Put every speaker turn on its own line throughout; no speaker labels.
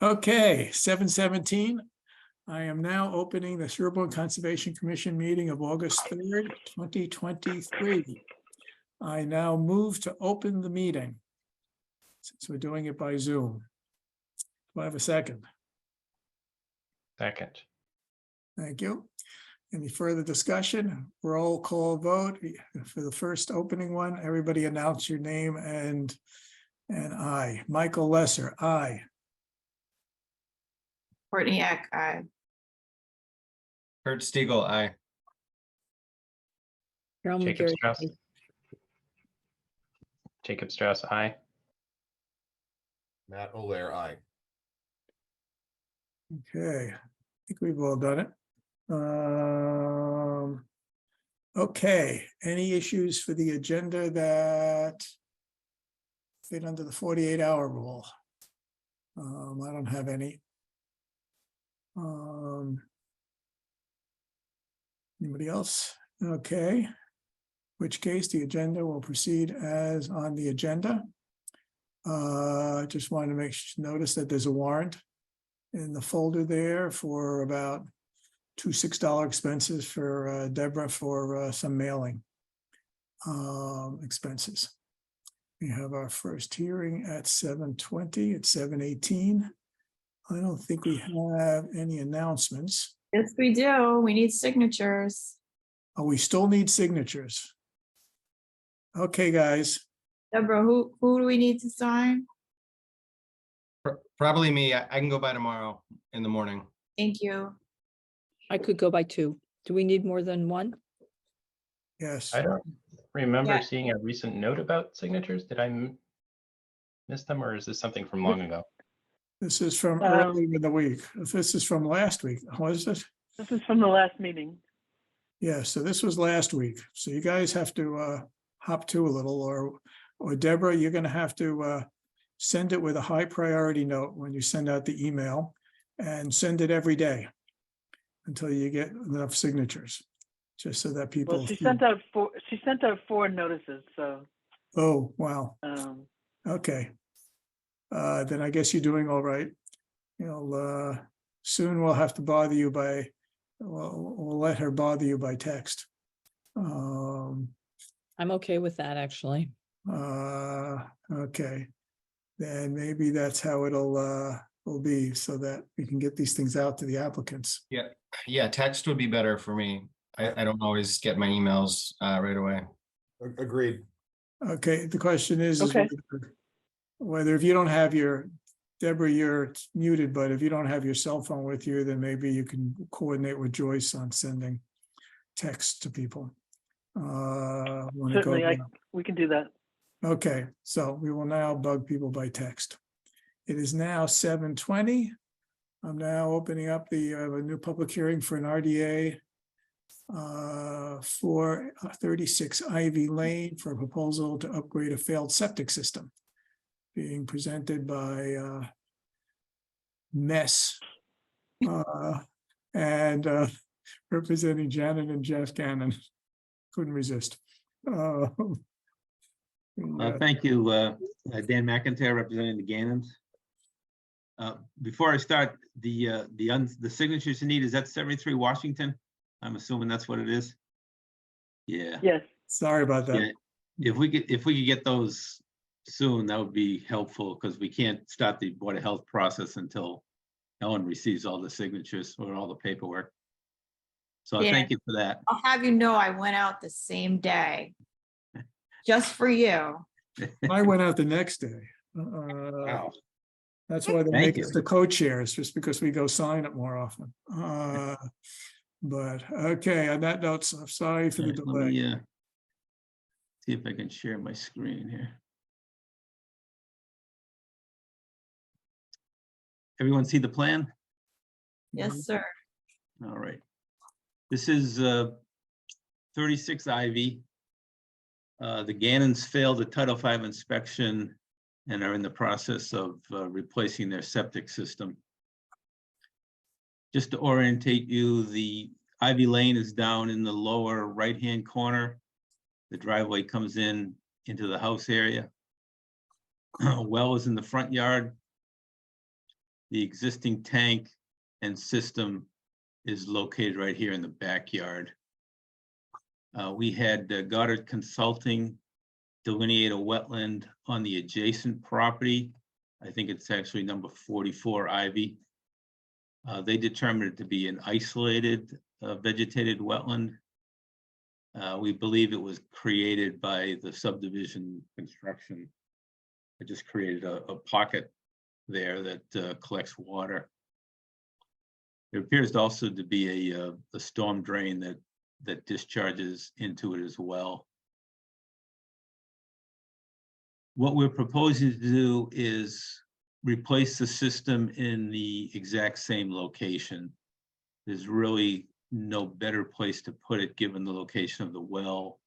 Okay, 7:17. I am now opening the Sherborn Conservation Commission meeting of August 3rd, 2023. I now move to open the meeting, since we're doing it by Zoom. Do I have a second?
Second.
Thank you. Any further discussion? Roll call vote for the first opening one. Everybody announce your name and aye. Michael Lesser, aye.
Courtney Eck, aye.
Kurt Stiegel, aye.
Carol
Jacob
McGarry.
Strauss. Jacob Strauss, aye.
Matt Olair, aye.
Okay, I think we've all done it. Okay, any issues for the agenda that fit under the 48-hour rule? I don't have any. Anybody else? Okay. Which case the agenda will proceed as on the agenda. Just wanted to notice that there's a warrant in the folder there for about two $6 expenses for Deborah for some mailing expenses. We have our first hearing at 7:20, at 7:18. I don't think we have any announcements.
Yes, we do. We need signatures.
Oh, we still need signatures. Okay, guys.
Deborah, who do we need to sign?
Probably me. I can go by tomorrow in the morning.
Thank you.
I could go by two. Do we need more than one?
Yes.
I don't remember
Yeah.
seeing a recent note about signatures. Did I miss them, or is this something from long ago?
This is from earlier in the week. This is from last week. Was it?
This is from the last meeting.
Yeah, so this was last week. So you guys have to hop to a little, or Deborah, you're gonna have to send it with a high priority note when you send out the email, and send it every day until you get enough signatures, just so that people.
Well, she sent out four notices, so
Oh, wow.
um,
Okay. Then I guess you're doing all right. You know, soon we'll have to bother you by, we'll let her bother you by text.
I'm okay with that, actually.
Okay. Then maybe that's how will be, so that we can get these things out to the applicants.
Yeah, text would be better for me. I don't always get my emails right away.
Agreed.
Okay, the question is
Okay.
whether if you don't have your, Deborah, you're muted, but if you don't have your cell phone with you, then maybe you can coordinate with Joyce on sending text to people. Wanna go
certainly
now?
we can do that.
Okay, so we will now bug people by text. It is now 7:20. I'm now opening up the a new public hearing for an RDA for 36 Ivy Lane for a proposal to upgrade a failed septic system, being presented by Mess and representing Janet and Jeff Gannon. Couldn't resist.
Thank you, Dan McIntyre, representing the Gannons. Before I start, the signatures you need, is that 73 Washington? I'm assuming that's what it is. Yeah.
Yes.
Sorry about that.
Yeah. If we could get those soon, that would be helpful, because we can't start the Board of Health process until Ellen receives all the signatures or all the paperwork. So
Yeah.
thank you for that.
I'll have you know I went out the same day. Just for you.
I went out the next day.
Wow.
That's why they
Thank
make us
you.
the co-chairs, just because we go sign it more often. But okay, on that note, I'm sorry for the
All right, let
delay.
me see if I can share my screen here. Everyone see the plan?
Yes, sir.
All right. This is 36 Ivy. The Gannons failed the Title V inspection and are in the process of replacing their septic system. Just to orientate you, the Ivy Lane is down in the lower right-hand corner. The driveway comes into the house area. Well is in the front yard. The existing tank and system is located right here in the backyard. We had Goddard Consulting delineate a wetland on the adjacent property. I think it's actually number 44 Ivy. They determined it to be an isolated vegetated wetland. We believe it was created by the subdivision construction. It just created a pocket there that collects water. There appears also to be a storm drain that discharges into it as well. What we're proposing to do is replace the system in the exact same location. There's really no better place to put it, given the location of the well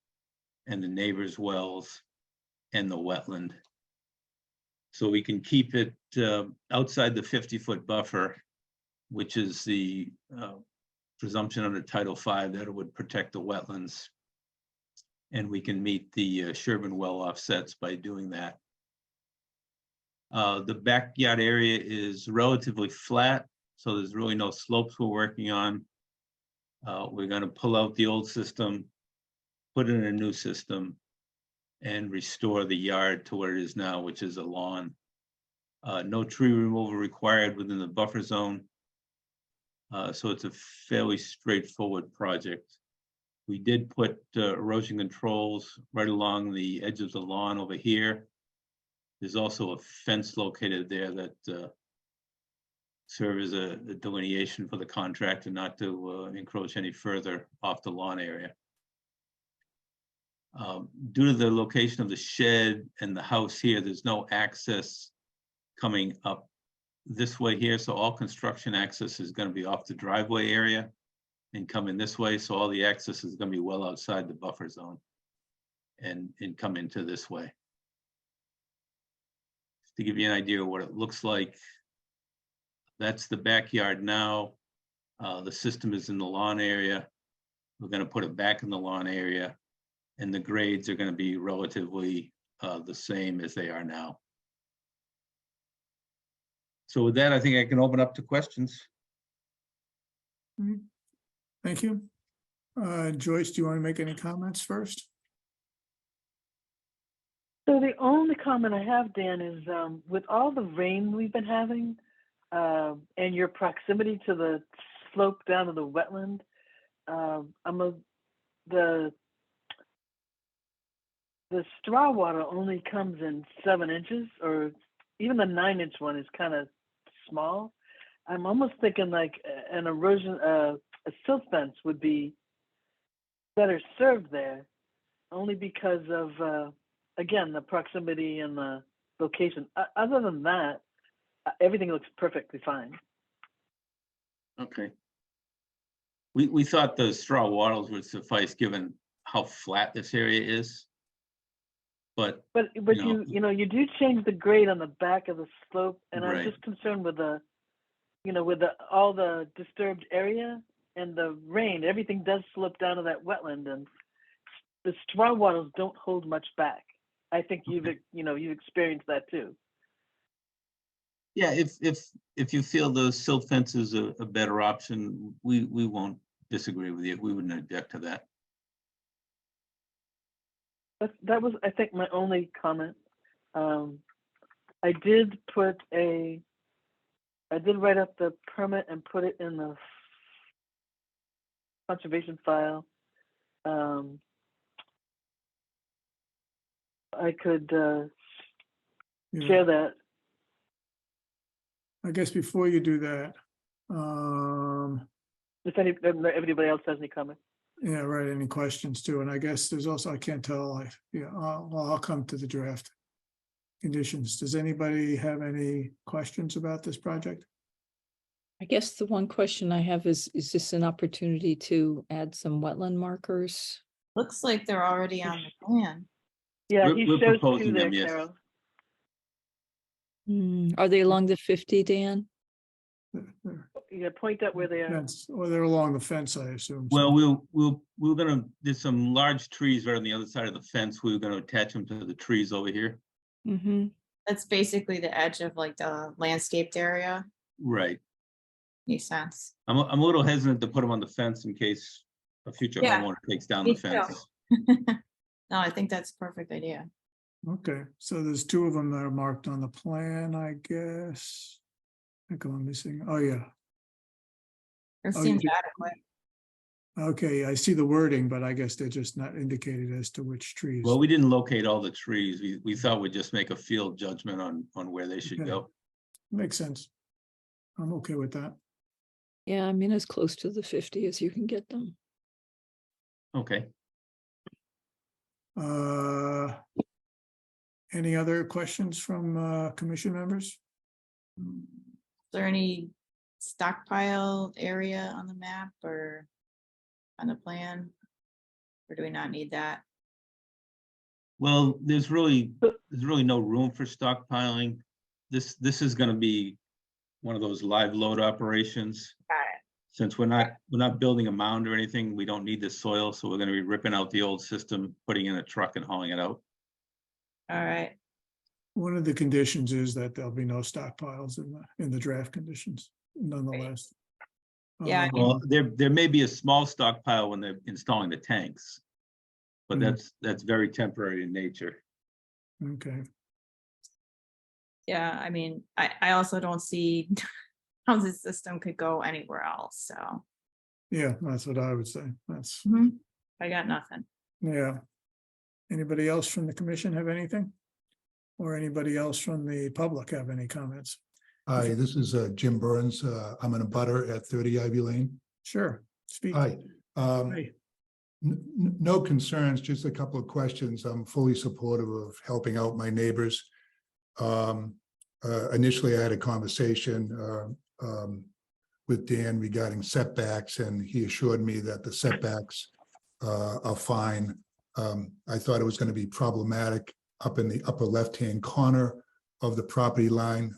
and the neighbors' wells and the wetland. So we can keep it outside the 50-foot buffer, which is the presumption under Title V that it would protect the wetlands. And we can meet the Sherborn well offsets by doing that. The backyard area is relatively flat, so there's really no slopes we're working on. We're going to pull out the old system, put in a new system, and restore the yard to what it is now, which is a lawn. No tree removal required within the buffer zone. So it's a fairly straightforward project. We did put erosion controls right along the edge of the lawn over here. There's also a fence located there that serve as a delineation for the contractor not to encroach any further off the lawn area. Due to the location of the shed and the house here, there's no access coming up this way here. So all construction access is going to be off the driveway area and come in this way. So all the access is going to be well outside the buffer zone and come into this way. Just to give you an idea of what it looks like, that's the backyard now. The system is in the lawn area. We're going to put it back in the lawn area, and the grades are going to be relatively the same as they are now. So with that, I think I can open up to questions.
Thank you. Joyce, do you want to make any comments first?
So the only comment I have, Dan, is with all the rain we've been having and your proximity to the slope down to the wetland, the straw water only comes in 7 inches, or even the 9-inch one is kind of small. I'm almost thinking like an erosion, a silt fence would be better served there, only because of, again, the proximity and the location. Other than that, everything looks perfectly fine.
Okay. We thought the straw wattles would suffice given how flat this area is. But
you do change the grade on the back of the slope, and I'm
Right.
just concerned with all the disturbed area and the rain. Everything does slope down to that wetland, and the straw wattles don't hold much back. I think you've experienced that too.
yeah, if you feel the silt fence is a better option, we won't disagree with you. We wouldn't object to that.
That was, I think, my only comment. I did write up the permit and put it in the conservation file. I could
Yeah.
share that.
I guess before you do that,
If anybody else has any comments.
yeah, right, any questions too, and I guess there's also, I can't tell, I'll come to the draft conditions. Does anybody have any questions about this project?
I guess the one question I have is this an opportunity to add some wetland markers?
Looks like they're already on the plan.
Yeah,
We're
he shows
proposing
two there,
them, yes.
Carol.
Are they along the 50, Dan?
They're
Yeah, point out where they are.
fence, or they're along the fence, I assume.
Well, we're gonna, there's some large trees right on the other side of the fence. We were gonna attach them to the trees over here.
Mm-hmm.
That's basically the edge of like the landscaped area.
Right.
Makes sense.
I'm a little hesitant to put them on the fence in case a future
Yeah,
homeowner takes down
me
the
too.
fence.
No, I think that's a perfect idea.
Okay, so there's two of them that are marked on the plan, I guess. I think I'm missing, oh yeah,
It
Oh, you
seems
do-
adequate.
okay, I see the wording, but I guess they're just not indicated as to which trees.
Well, we didn't locate all the trees. We thought we'd just make a field judgment on where they should
Okay.
go.
Makes sense. I'm okay with that.
Yeah, I mean, as close to the 50 as you can get them.
Okay.
Uh, Any other questions from commission members?
Is there any stockpile area on the map or on the plan? Or do we not need that?
Well, there's really no room for stockpiling. This is gonna be one of those live load operations.
Got it.
Since we're not building a mound or anything, we don't need the soil, so we're gonna be ripping out the old system, putting in a truck and hauling it out.
All right.
One of the conditions is that there'll be no stockpiles in the draft conditions nonetheless.
Yeah, I
Um,
mean-
Well, there may be a small stockpile when they're installing the tanks. But
Hmm.
that's very temporary in nature.
Okay,
Yeah, I mean, I also don't see how this system could go anywhere else, so.
yeah, that's what I would say. That's,
I got nothing.
yeah. Anybody else from the commission have anything? Or anybody else from the public have any comments?
Hi, this is Jim Burns. I'm in a butter at 30 Ivy Lane.
Sure, speak.
Hi.
Hi.
No concerns, just a couple of questions. I'm fully supportive of helping out my neighbors. Initially, I had a conversation with Dan regarding setbacks, and he assured me that the setbacks are fine. I thought it was going to be problematic up in the upper left-hand corner of the property line,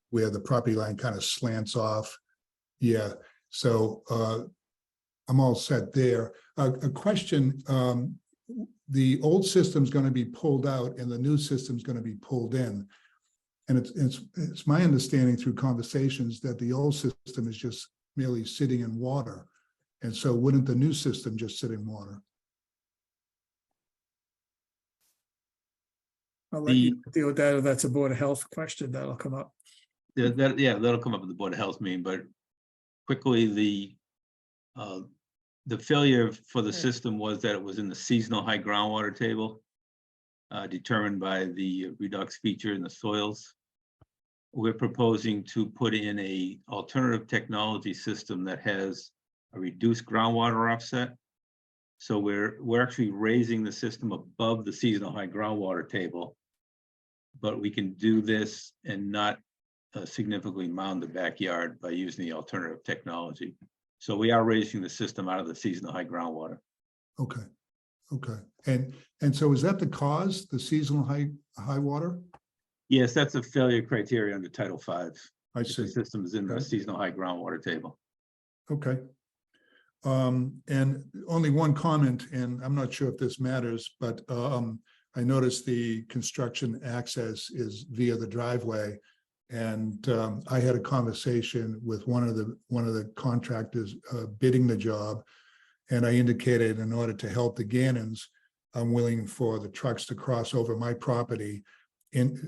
where the property line kind of slants off. Yeah, so I'm all set there. A question, the old system's going to be pulled out and the new system's going to be pulled in. And it's my understanding through conversations that the old system is just merely sitting in water. And so wouldn't the new system just sit in water?
I'll let you deal with that. If that's a Board of Health question, that'll come up.
Yeah, that'll come up at the Board of Health meeting, but quickly, the failure for the system was that it was in the seasonal high groundwater table, determined by the redox feature in the soils. We're proposing to put in a alternative technology system that has a reduced groundwater offset. So we're actually raising the system above the seasonal high groundwater table. But we can do this and not significantly mound the backyard by using the alternative technology. So we are raising the system out of the seasonal high groundwater.
Okay, okay. And so is that the cause, the seasonal high water?
Yes, that's a failure criteria under Title V.
I
If
see.
the system is in the
Okay.
seasonal high groundwater table.
Okay. And only one comment, and I'm not sure if this matters, but I noticed the construction access is via the driveway. And I had a conversation with one of the contractors bidding the job. And I indicated in order to help the Gannons, I'm willing for the trucks to cross over my property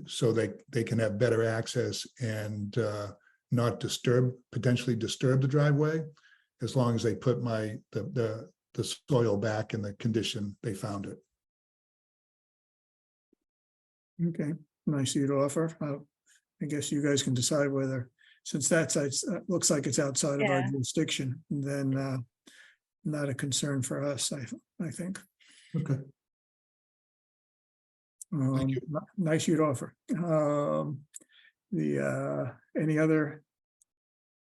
so they can have better access and not potentially disturb the driveway, as long as they put the soil back in the condition they found it.
Okay, nice of you to offer. I guess you guys can decide whether, since that looks like it's outside of our
Yeah.
jurisdiction, then not a concern for us, I think.
Okay. you.
Nice you to offer. Any other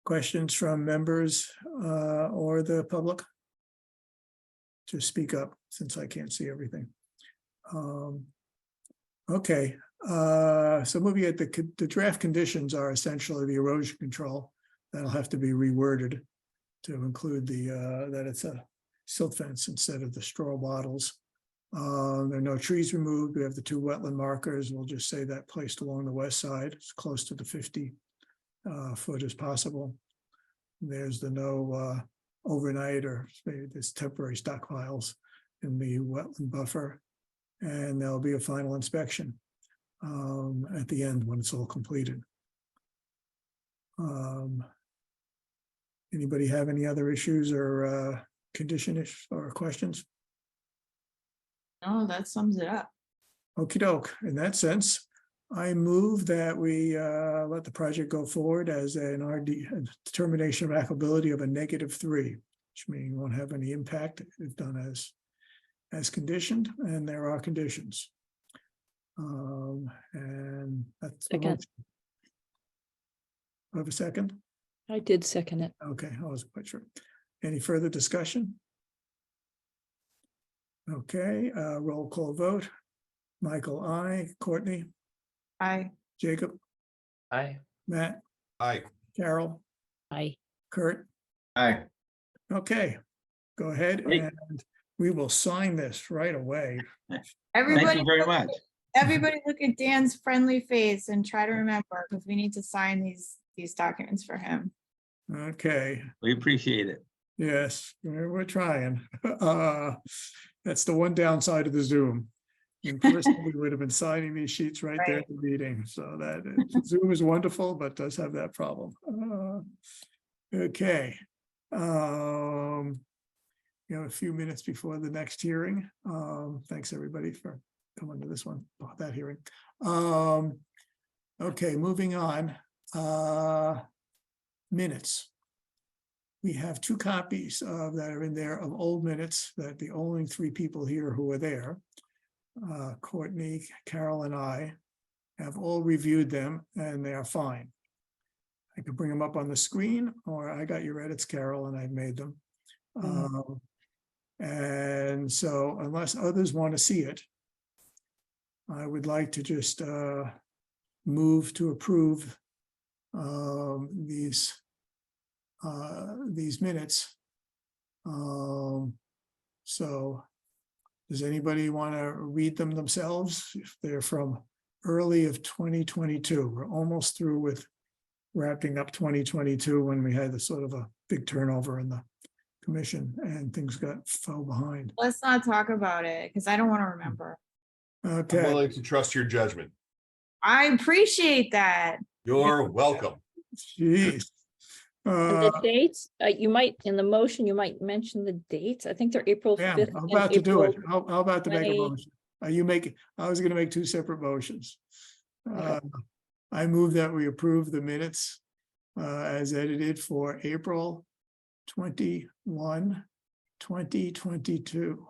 questions from members or the public? Just speak up, since I can't see everything. Okay, so moving at the draft conditions are essentially the erosion control. That'll have to be reworded to include that it's a silt fence instead of the straw bottles. There are no trees removed. We have the 2 wetland markers. We'll just say that placed along the west side, it's close to the 50 foot as possible. There's the no overnight or maybe there's temporary stockpiles in the wetland buffer. And there'll be a final inspection at the end when it's all completed. Anybody have any other issues or condition issues or questions?
No, that sums it up.
Okey doke. In that sense, I move that we let the project go forward as an RD a determination of applicability of a -3, which means won't have any impact if done as conditioned, and there are conditions. And that's the
Second.
motion. Have a second?
I did second it.
Okay, I wasn't quite sure. Any further discussion? Okay, roll call vote. Michael, I, Courtney,
I,
Jacob,
Aye.
Matt,
Aye.
Carol,
Aye.
Kurt.
Aye.
Okay, go ahead
Great.
and we will sign this right away.
Thank
everybody,
you very much.
everybody look at Dan's friendly face and try to remember, because we need to sign these documents for him.
Okay,
We appreciate it.
yes, we're trying. That's the one downside of the Zoom. In person, we would have been signing these sheets right there at the meeting, so that Zoom is wonderful, but does have that problem. Okay. You know, a few minutes before the next hearing. Thanks, everybody, for coming to this one, that hearing. Okay, moving on. Minutes. We have 2 copies of that are in there of old minutes that the only 3 people here who are there. Courtney, Carol, and I have all reviewed them and they are fine. I could bring them up on the screen, or I got your edits, Carol, and I made them. And so unless others want to see it, I would like to just move to approve these minutes. So does anybody want to read them themselves? If they're from early of 2022, we're almost through with wrapping up 2022 when we had the sort of a big turnover in the commission and things fell behind.
Let's not talk about it, because I don't want to remember.
I'm
Okay,
willing to trust your judgment.
I appreciate that.
You're welcome.
geez.
And the dates, you might, in the motion, you might mention the dates. I think they're April
Yeah,
5th.
I'm
and
about to do it.
April
How about to make a
20.
motion? Are you making, I was gonna make 2 separate motions.
Okay.
I move that we approve the minutes as edited for April 21, 2022.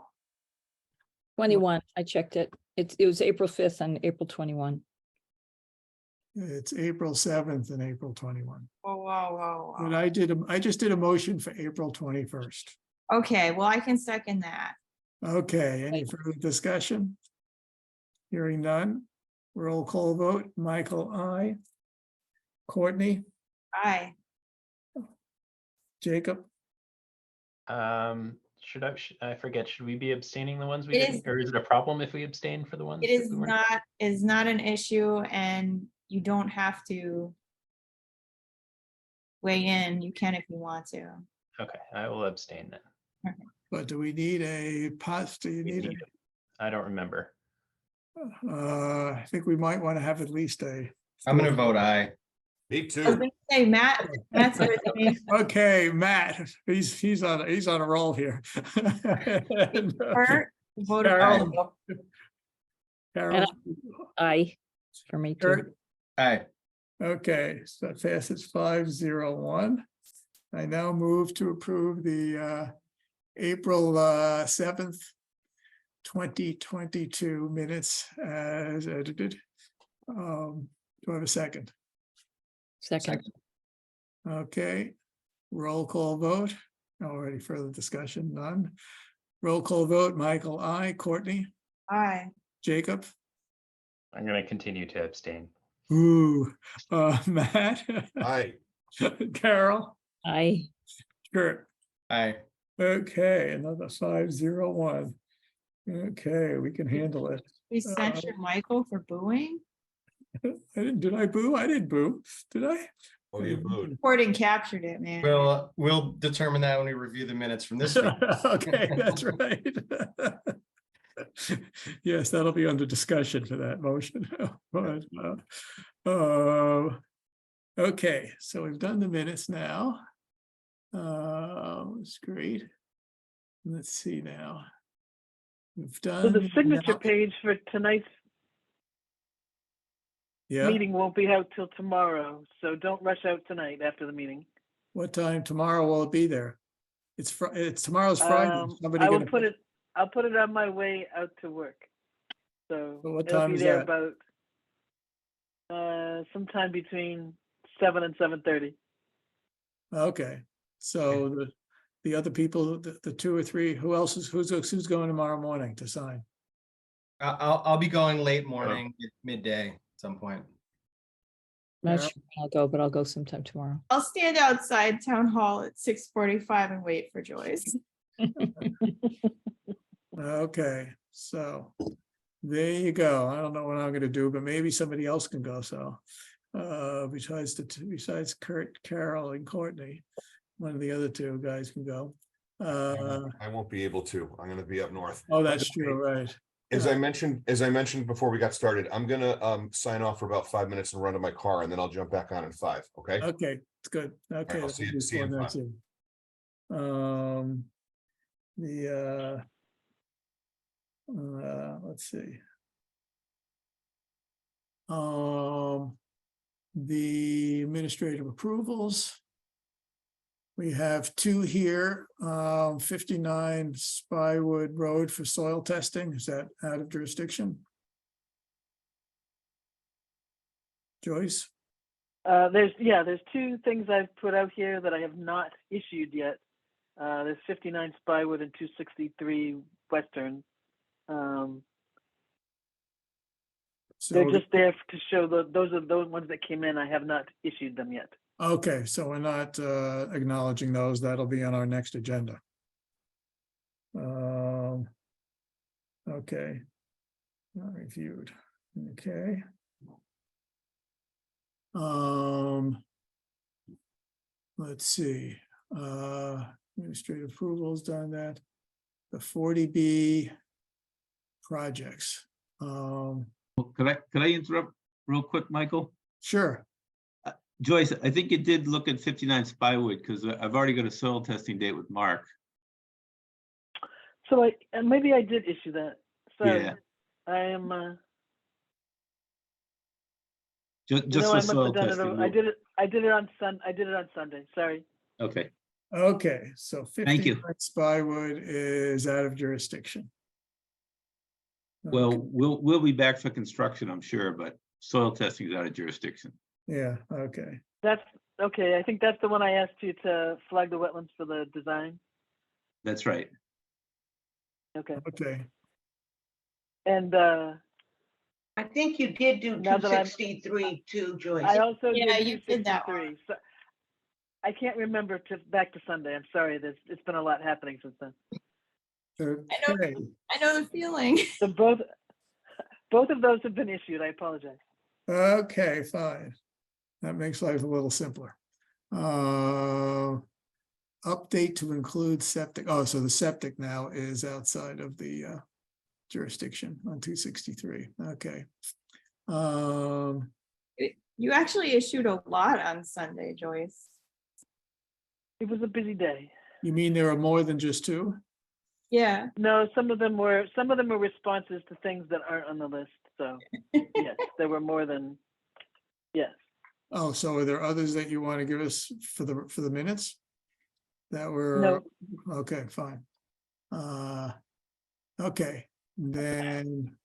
21, I checked it. It was April 5th and April 21.
It's April 7th and April 21.
Whoa, whoa, whoa,
But
whoa.
I just did a motion for April 21st.
Okay, well, I can second that.
Okay, any further discussion? Hearing none. Roll call vote. Michael, I. Courtney,
Aye.
Jacob,
I forget, should we be abstaining the ones we
It
didn't,
is-
or is it a problem if we abstain for the ones?
It is
that we weren't?
not an issue, and you don't have to weigh in. You can if you want to.
Okay, I will abstain then.
but do we need a pos? Do you
We
need
need it. I don't remember.
I think we might want to have at least a.
I'm gonna vote aye.
Me
I was
too.
gonna say, Matt's with me.
Okay, Matt, he's on a roll here. And,
Kurt voted
Carol.
aye.
Carol,
Aye, for me too.
Kurt,
Aye.
okay, so that passes 5-0-1. I now move to approve the April 7th, 2022 minutes as edited. Do I have a second?
Second.
Okay, roll call vote. Already further discussion, none. Roll call vote, Michael, I, Courtney,
Aye.
Jacob,
I'm gonna continue to abstain.
ooh, Matt,
Aye.
Carol,
Aye.
Kurt.
Aye.
Okay, another 5-0-1. Okay, we can handle it.
We censure Michael for booing.
Did I boo? I didn't boo, did I?
Oh, you vote.
Recording captured it, man.
We'll determine that when we review the minutes from this week.
Okay, that's right. Yes, that'll be under discussion for that motion. But, okay, so we've done the minutes now. It's great. Let's see now. We've
So
done.
the signature page for tonight's
Yeah,
meeting won't be out till tomorrow, so don't rush out tonight after the meeting.
what time tomorrow will it be there? It's tomorrow's Friday. Somebody
I will
gonna
put it, I'll put it on my way out to work. So
Well, what
it'll
time
be
is
there
that?
about sometime between 7 and 7:30.
Okay, so the other people, the two or three, who's going tomorrow morning to sign?
I'll be going late morning, midday at some point.
Not
Yeah.
sure when I'll go, but I'll go sometime tomorrow.
I'll stand outside town hall at 6:45 and wait for Joyce.
Okay, so there you go. I don't know what I'm gonna do, but maybe somebody else can go, so. Besides Kurt, Carol and Courtney, one of the other two guys can go.
I won't be able to. I'm gonna be up north.
Oh, that's true, right.
As I mentioned before we got started, I'm gonna sign off for about 5 minutes and run to my car, and then I'll jump back on in 5. Okay?
Okay, it's good. Okay.
I'll
that'll
see you-
be
see you in
fun,
5.
that's it. Let's see. The administrative approvals. We have two here, 59 Spywood Road for soil testing. Is that out of jurisdiction? Joyce?
There's two things I've put out here that I have not issued yet. There's 59 Spywood and 263 Western. They're
So,
just there to show those are those ones that came in. I have not issued them yet.
okay, so we're not acknowledging those. That'll be on our next agenda. Okay. Not reviewed. Okay. Let's see, administrative approvals done that. The 40B projects.
Could I interrupt real quick, Michael?
Sure.
Joyce, I think you did look at 59 Spywood because I've already got a soil testing date with Mark.
So maybe I did issue that. Sorry.
Yeah.
I am.
Just
No,
for
I must
soil
have done
testing.
it. I did it on Sunday. Sorry.
Okay,
Okay, so
Thank you.
59 Spywood is out of jurisdiction.
well,
Okay,
we'll be back for construction, I'm sure, but soil testing is out of jurisdiction.
yeah, okay,
That's okay. I think that's the one I asked you to flag the wetlands for the design.
That's right.
Okay.
okay.
And
I think you did do
Now that I'm-
263 too, Joyce.
I also
Yeah,
did
you did that
263. So I can't remember back to Sunday. I'm sorry. It's been a lot happening since then.
Okay,
I know the feeling.
So both of those have been issued. I apologize.
okay, fine. That makes life a little simpler. Update to include septic. Oh, so the septic now is outside of the jurisdiction on 263. Okay.
You actually issued a lot on Sunday, Joyce.
It was a busy day.
You mean there are more than just two?
Yeah.
No, some of them were responses to things that aren't on the list. So yes, there were more than yes.
Oh, so are there others that you want to give us for the minutes? That were,
No.
okay, fine. Okay, then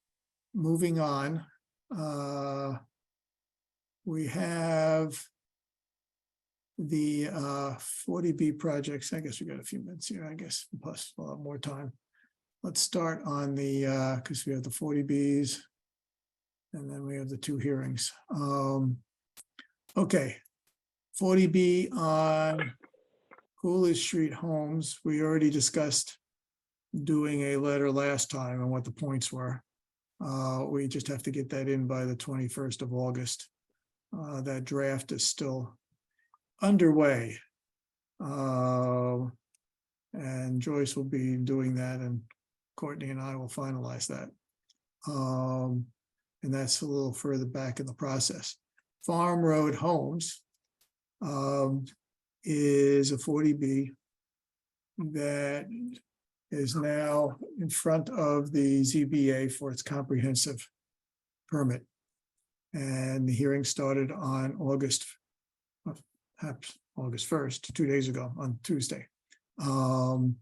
moving on. We have the 40B projects. I guess we got a few minutes here, I guess, plus a lot more time. Let's start on the, because we have the 40Bs. And then we have the two hearings. Okay, 40B on Coolidge Street Homes. We already discussed doing a letter last time and what the points were. We just have to get that in by the 21st of August. That draft is still underway. And Joyce will be doing that, and Courtney and I will finalize that. And that's a little further back in the process. Farm Road Homes is a 40B that is now in front of the ZBA for its comprehensive permit. And the hearing started on August 1st, 2 days ago, on Tuesday. And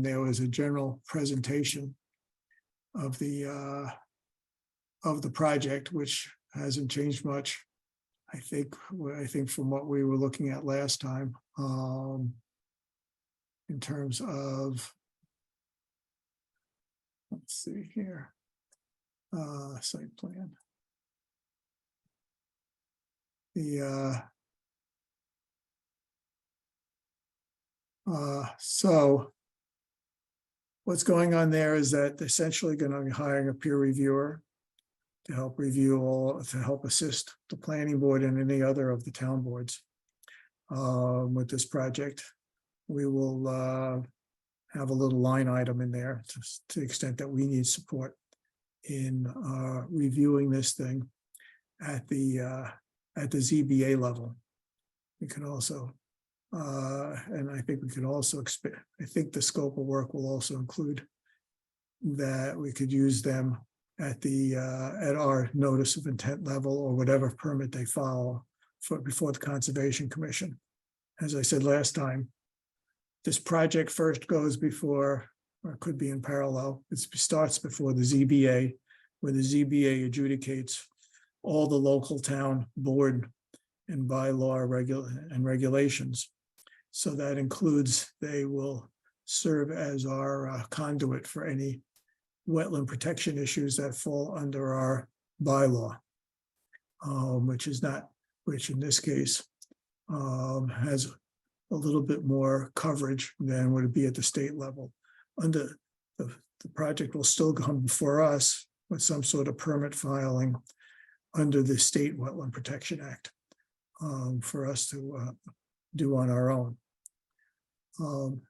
there was a general presentation of the project, which hasn't changed much. I think from what we were looking at last time, in terms of, let's see here, site plan. So what's going on there is that they're essentially going to be hiring a peer reviewer to help to help assist the planning board and any other of the town boards with this project. We will have a little line item in there to the extent that we need support in reviewing this thing at the ZBA level. We can also, and I think we could also expand. I think the scope of work will also include that we could use them at our notice of intent level, or whatever permit they file before the Conservation Commission. As I said last time, this project first goes before, or could be in parallel, it starts before the ZBA, where the ZBA adjudicates all the local town board and bylaw regulations. So that includes, they will serve as our conduit for any wetland protection issues that fall under our bylaw, which in this case has a little bit more coverage than would it be at the state level. Under the project will still come before us with some sort of permit filing under the State Wetland Protection Act for us to do on our own.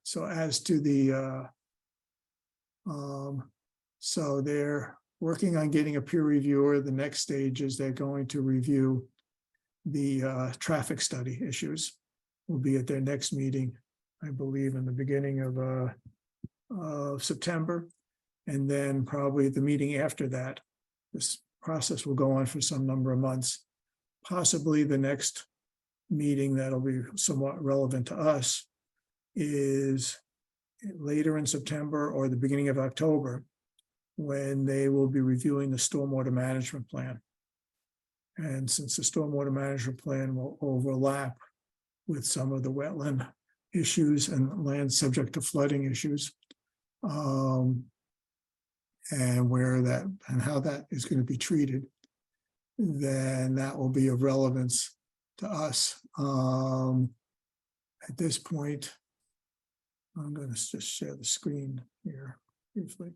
So as to the so they're working on getting a peer reviewer. The next stage is they're going to review the traffic study issues. Will be at their next meeting, I believe, in the beginning of September. And then probably the meeting after that, this process will go on for some number of months. Possibly the next meeting that'll be somewhat relevant to us is later in September or the beginning of October, when they will be reviewing the stormwater management plan. And since the stormwater management plan will overlap with some of the wetland issues and land subject to flooding issues, and where that and how that is going to be treated, then that will be of relevance to us. At this point, I'm going to just share the screen here briefly.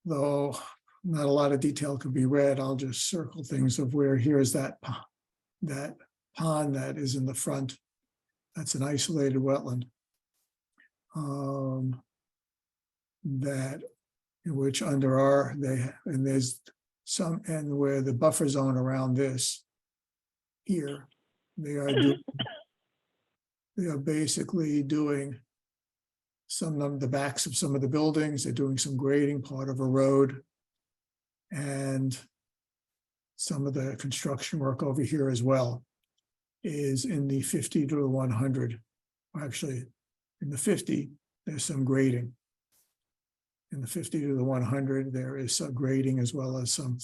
Though not a lot of detail can be read, I'll just circle things of where here's that pond that is in the front. That's an isolated wetland. That in which under our and there's some, and where the buffer zone around this here, they are basically doing some of the backs of some of the buildings. They're doing some grading, part of a road, and some of the construction work over here as well is in the 50 to 100. Actually, in the 50, there's some grading. In the 50 to the 100, there is some grading as well as some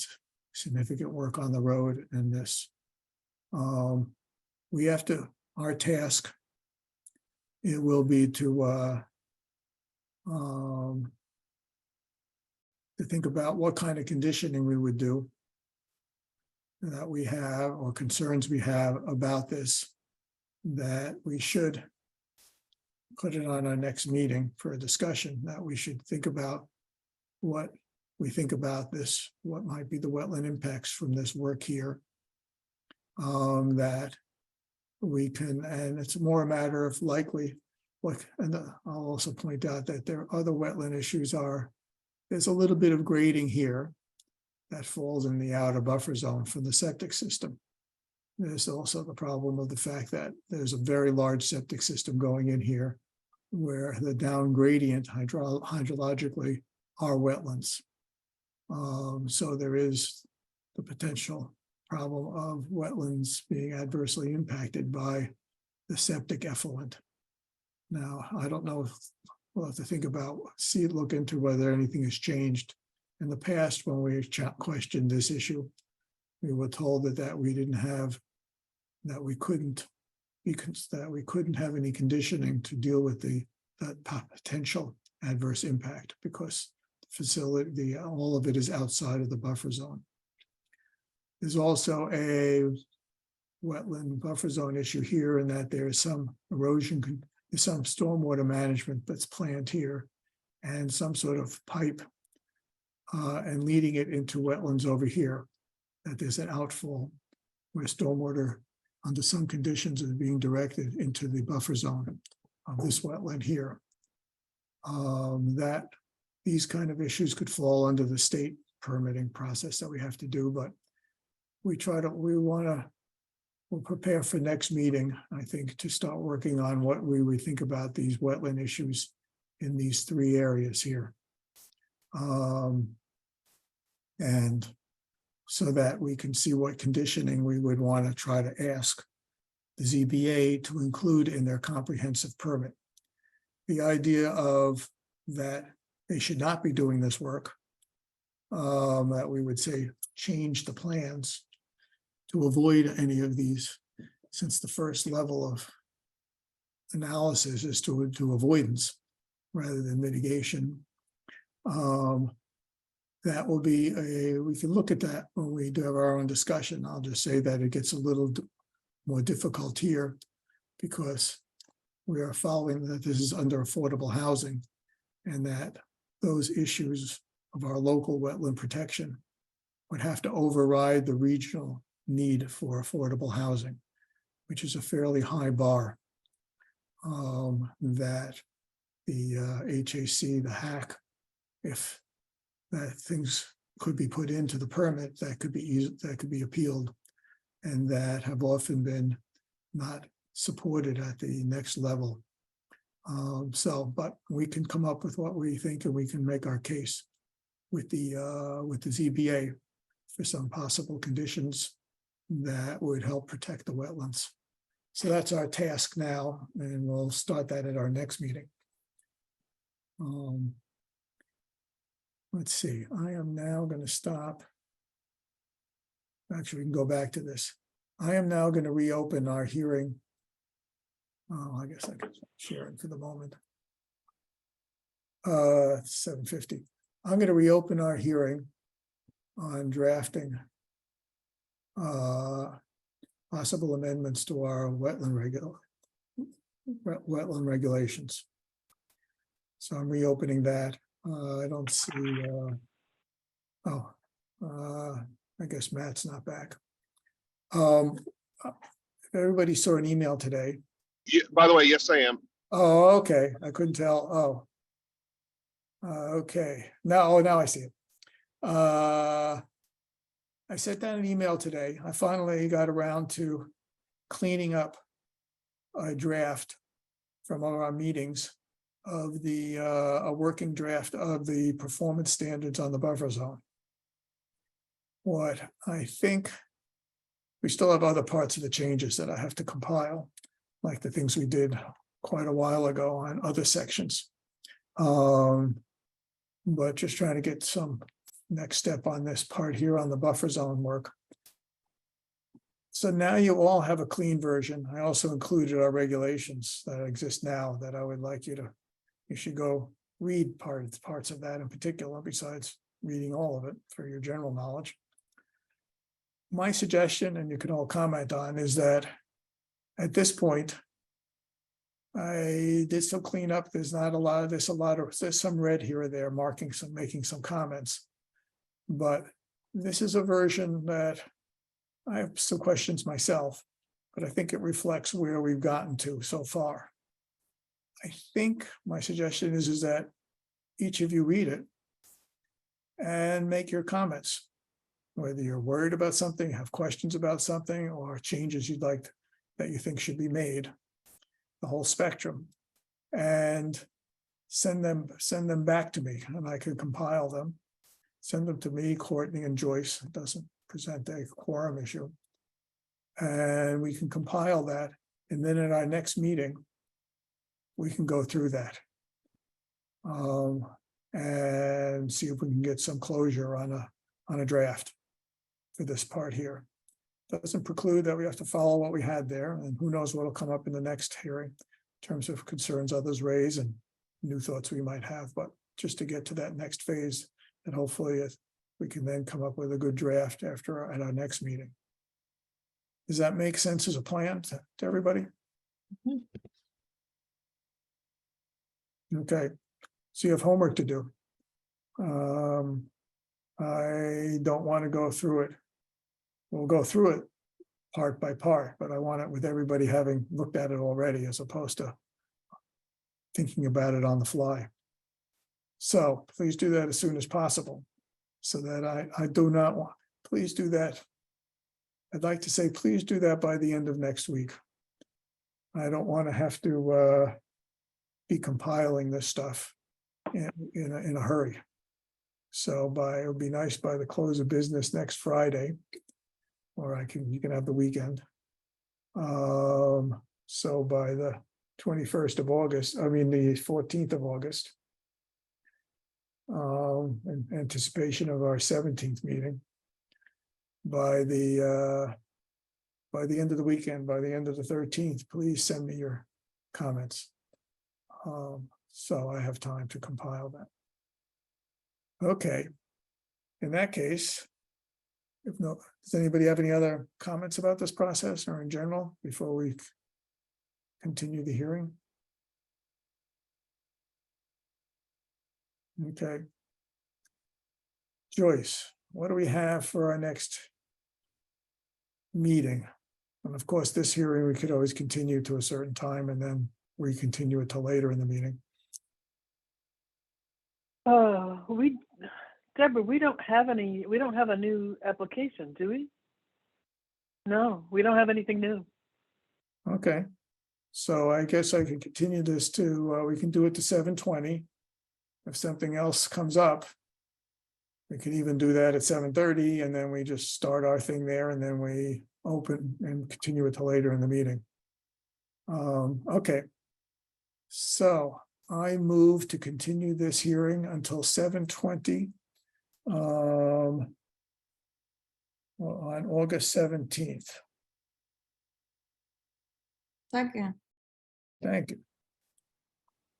significant work on the road and this. We have to, our task, it will be to think about what kind of conditioning we would do that we have or concerns we have about this that we should put it on our next meeting for a discussion, that we should think about what we think about this, what might be the wetland impacts from this work here. That we can, and it's more a matter of likely, what, and I'll also point out that there are other wetland issues there's a little bit of grading here that falls in the outer buffer zone for the septic system. There's also the problem of the fact that there's a very large septic system going in here where the down gradient hydrologically are wetlands. So there is the potential problem of wetlands being adversely impacted by the septic effluent. Now, I don't know if we'll have to think about, look into whether anything has changed. In the past, when we questioned this issue, we were told that we didn't have, that we couldn't have any conditioning to deal with that potential adverse impact because the facility, all of it is outside of the buffer zone. There's also a wetland buffer zone issue here in that there is some erosion, there's some stormwater management that's planned here and some sort of pipe and leading it into wetlands over here, that there's an outfall where stormwater under some conditions is being directed into the buffer zone of this wetland here. That these kind of issues could fall under the state permitting process that we have to do, but we'll prepare for next meeting, I think, to start working on what we would think about these wetland issues in these three areas here. And so that we can see what conditioning we would want to try to ask the ZBA to include in their comprehensive permit. The idea of that they should not be doing this work, that we would say change the plans to avoid any of these, since the first level of analysis is to avoidance rather than mitigation. That will be we can look at that when we do have our own discussion. I'll just say that it gets a little more difficult here because we are following that this is under affordable housing and that those issues of our local wetland protection would have to override the regional need for affordable housing, which is a fairly high bar that the HAC, the HAC, if that things could be put into the permit that could be appealed and that have often been not supported at the next level. But we can come up with what we think and we can make our case with the ZBA for some possible conditions that would help protect the wetlands. So that's our task now, and we'll start that at our next meeting. Let's see, I am now going to stop. Actually, we can go back to this. I am now going to reopen our hearing. I guess I could share it for the moment. 7:50. I'm going to reopen our hearing on drafting possible amendments to our wetland regulations. So I'm reopening that. I don't see, I guess Matt's not back. Everybody saw an email today.
Yeah, by the way, yes, I am.
Oh, okay, I couldn't tell, okay, now I see it. I sent out an email today. I finally got around to cleaning up a draft from all our meetings of a working draft of the performance standards on the buffer zone. What I think, we still have other parts of the changes that I have to compile, like the things we did quite a while ago on other sections. But just trying to get some next step on this part here on the buffer zone work. So now you all have a clean version. I also included our regulations that exist now that I would like you should go read parts of that in particular, besides reading all of it for your general knowledge. My suggestion, and you can all comment on, is that at this point, I did some cleanup. There's not a lot of, there's some red here or there, making some comments. But this is a version that I have some questions myself, but I think it reflects where we've gotten to so far. I think my suggestion is that each of you read it and make your comments. Whether you're worried about something, have questions about something, or changes you'd like that you think should be made, the whole spectrum, and send them back to me, and I could compile them. Send them to me, Courtney, and Joyce. It doesn't present a quorum issue. And we can compile that, and then at our next meeting, we can go through that. And see if we can get some closure on a draft for this part here. Doesn't preclude that we have to follow what we had there, and who knows what'll come up in the next hearing in terms of concerns others raise and new thoughts we might have, but just to get to that next phase, and hopefully we can then come up with a good draft at our next meeting. Does that make sense as a plan to everybody? Okay, so you have homework to do. I don't want to go through it. We'll go through it part by part, but I want it with everybody having looked at it already, as opposed to thinking about it on the fly. So please do that as soon as possible, so that I do not want, please do that. I'd like to say, please do that by the end of next week. I don't want to have to be compiling this stuff in a hurry. So it would be nice by the close of business next Friday, or you can have the weekend. So by the 21st of August, the 14th of August, in anticipation of our 17th meeting, by the end of the weekend, by the end of the 13th, please send me your comments. So I have time to compile that. Okay. In that case, does anybody have any other comments about this process or in general before we continue the hearing? Okay. Joyce, what do we have for our next meeting? And of course, this hearing, we could always continue to a certain time and then we continue it till later in the meeting.
Deborah, we don't have a new application, do we? No, we don't have anything new.
Okay, so I guess I can continue this to, we can do it to 7:20. If something else comes up, we can even do that at 7:30, and then we just start our thing there, and then we open and continue it till later in the meeting. Okay. So I move to continue this hearing until 7:20 on August 17th.
Second.
Thank you.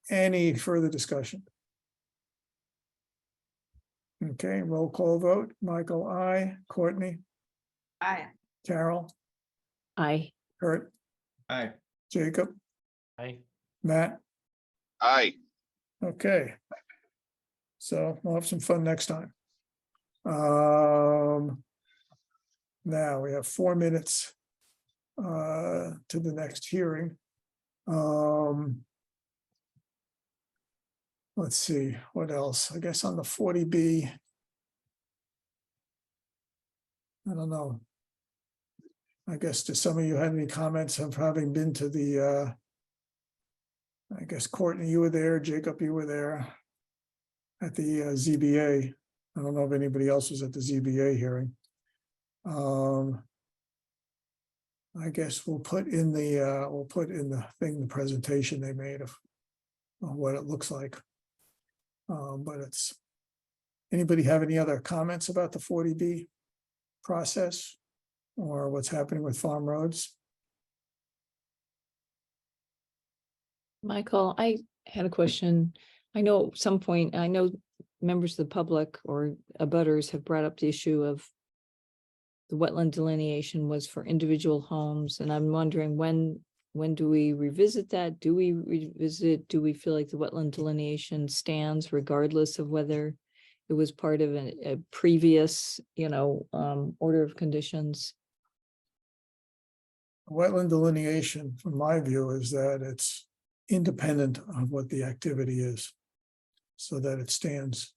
Any further discussion? Okay, roll call vote. Michael, aye. Courtney,
Aye.
Carol,
Aye.
Kurt,
Hi.
Jacob,
Aye.
Matt.
Aye.
Okay. So we'll have some fun next time. Now we have 4 minutes to the next hearing. Let's see, what else? I guess on the 40B. I don't know. I guess, do some of you have any comments of having been to the I guess Courtney, you were there, Jacob, you were there at the ZBA. I don't know if anybody else was at the ZBA hearing. I guess we'll put in the thing, the presentation they made of what it looks like. But anybody have any other comments about the 40B process or what's happening with farm roads?
Michael, I had a question. I know at some point, I know members of the public or abutters have brought up the issue of the wetland delineation was for individual homes, and I'm wondering when when do we revisit that? Do we revisit, do we feel like the wetland delineation stands regardless of whether it was part of a previous, order of conditions?
Wetland delineation, from my view, is that it's independent of what the activity is. So that it stands